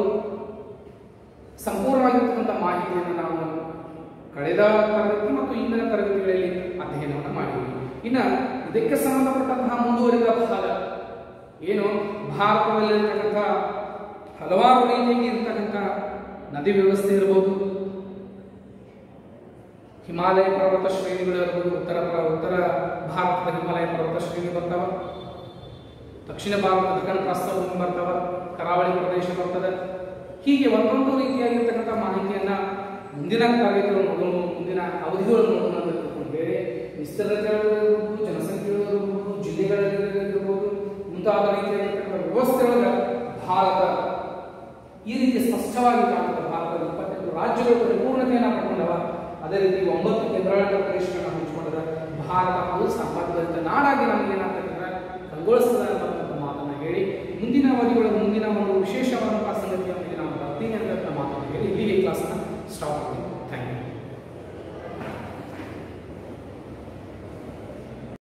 ಸಂಪೂರ್ಣವಾಗಿರ್ತಕ್ಕಂಥ ಮಾಹಿತಿಯನ್ನು ನಾವು ಕಳೆದ ತರಗತಿ ಮತ್ತು ಇಂದಿನ ತರಗತಿಗಳಲ್ಲಿ ಅಧ್ಯಯನವನ್ನು ಮಾಡಿದ್ದೀವಿ. ಇನ್ನು ಇದಕ್ಕೆ ಸಂಬಂಧಪಟ್ಟಂತಹ ಮುಂದುವರಿದ ಭಾಗ ಏನು, ಭಾರತದಲ್ಲಿರ್ತಕ್ಕಂಥ ಹಲವಾರು ರೀತಿಯಾಗಿ ಇರ್ತಕ್ಕಂಥ ನದಿ ವ್ಯವಸ್ಥೆ ಇರ್ಬೋದು, ಹಿಮಾಲಯ ಪರ್ವತ ಶ್ರೇಣಿಗಳು ಇರ್ಬೋದು. ಉತ್ತರ ಭಾರತದ ಹಿಮಾಲಯ ಪರ್ವತ ಶ್ರೇಣಿ ಬರ್ತಾವ, ದಕ್ಷಿಣ ಭಾರತದ ದಕ್ಕನ್ ಪ್ರಸ್ಥಭೂಮಿ ಬರ್ತಾವ, ಕರಾವಳಿ ಪ್ರದೇಶ ಬರ್ತದೆ. ಹೀಗೆ ಒಂದೊಂದು ರೀತಿಯಾಗಿರ್ತಕ್ಕಂಥ ಮಾಹಿತಿಯನ್ನ ಮುಂದಿನ ತರಗತಿಗಳು ನೋಡೋಣ, ಮುಂದಿನ ಅವಧಿಗಳು ನೋಡೋಣ ಅಂತ ತಿಳ್ಕೊಂಡು ಬೇರೆ ವಿಸ್ತೀರ್ಣಗಳಿರ್ಬೋದು, ಜನಸಂಖ್ಯೆಗಳಿರ್ಬೋದು, ಜಿಲ್ಲೆಗಳಿರ್ಬೋದು, ಮುಂತಾದ ರೀತಿಯಾಗಿರ್ತಕ್ಕಂಥ ವ್ಯವಸ್ಥೆಯೊಳಗೆ ಭಾರತ ಈ ರೀತಿ ಸ್ಪಷ್ಟವಾಗಿ ಕಾಣುತ್ತದೆ. ಭಾರತದ 28 ರಾಜ್ಯಗಳು ಪರಿಪೂರ್ಣತೆಯನ್ನು ಪಡ್ಕೊಂಡವ. ಅದೇ ರೀತಿ 9 ಕೇಂದ್ರಾಡಳಿತ ಪ್ರದೇಶಗಳನ್ನು ಹಂಚಿಕೊಂಡದ ಭಾರತ ಅದು ಸಂಪದ್ಭರಿತ ನಾಡಾಗಿ ನಮಗೆ ಏನಾಗ್ತದೆ ಕಂಗೊಳಿಸ್ತದೆ ಅನ್ನತಕ್ಕಂಥ ಮಾತನ್ನು ಹೇಳಿ ಮುಂದಿನ ಅವಧಿಗಳು ಮುಂದಿನ ಒಂದು ವಿಶೇಷವಾದ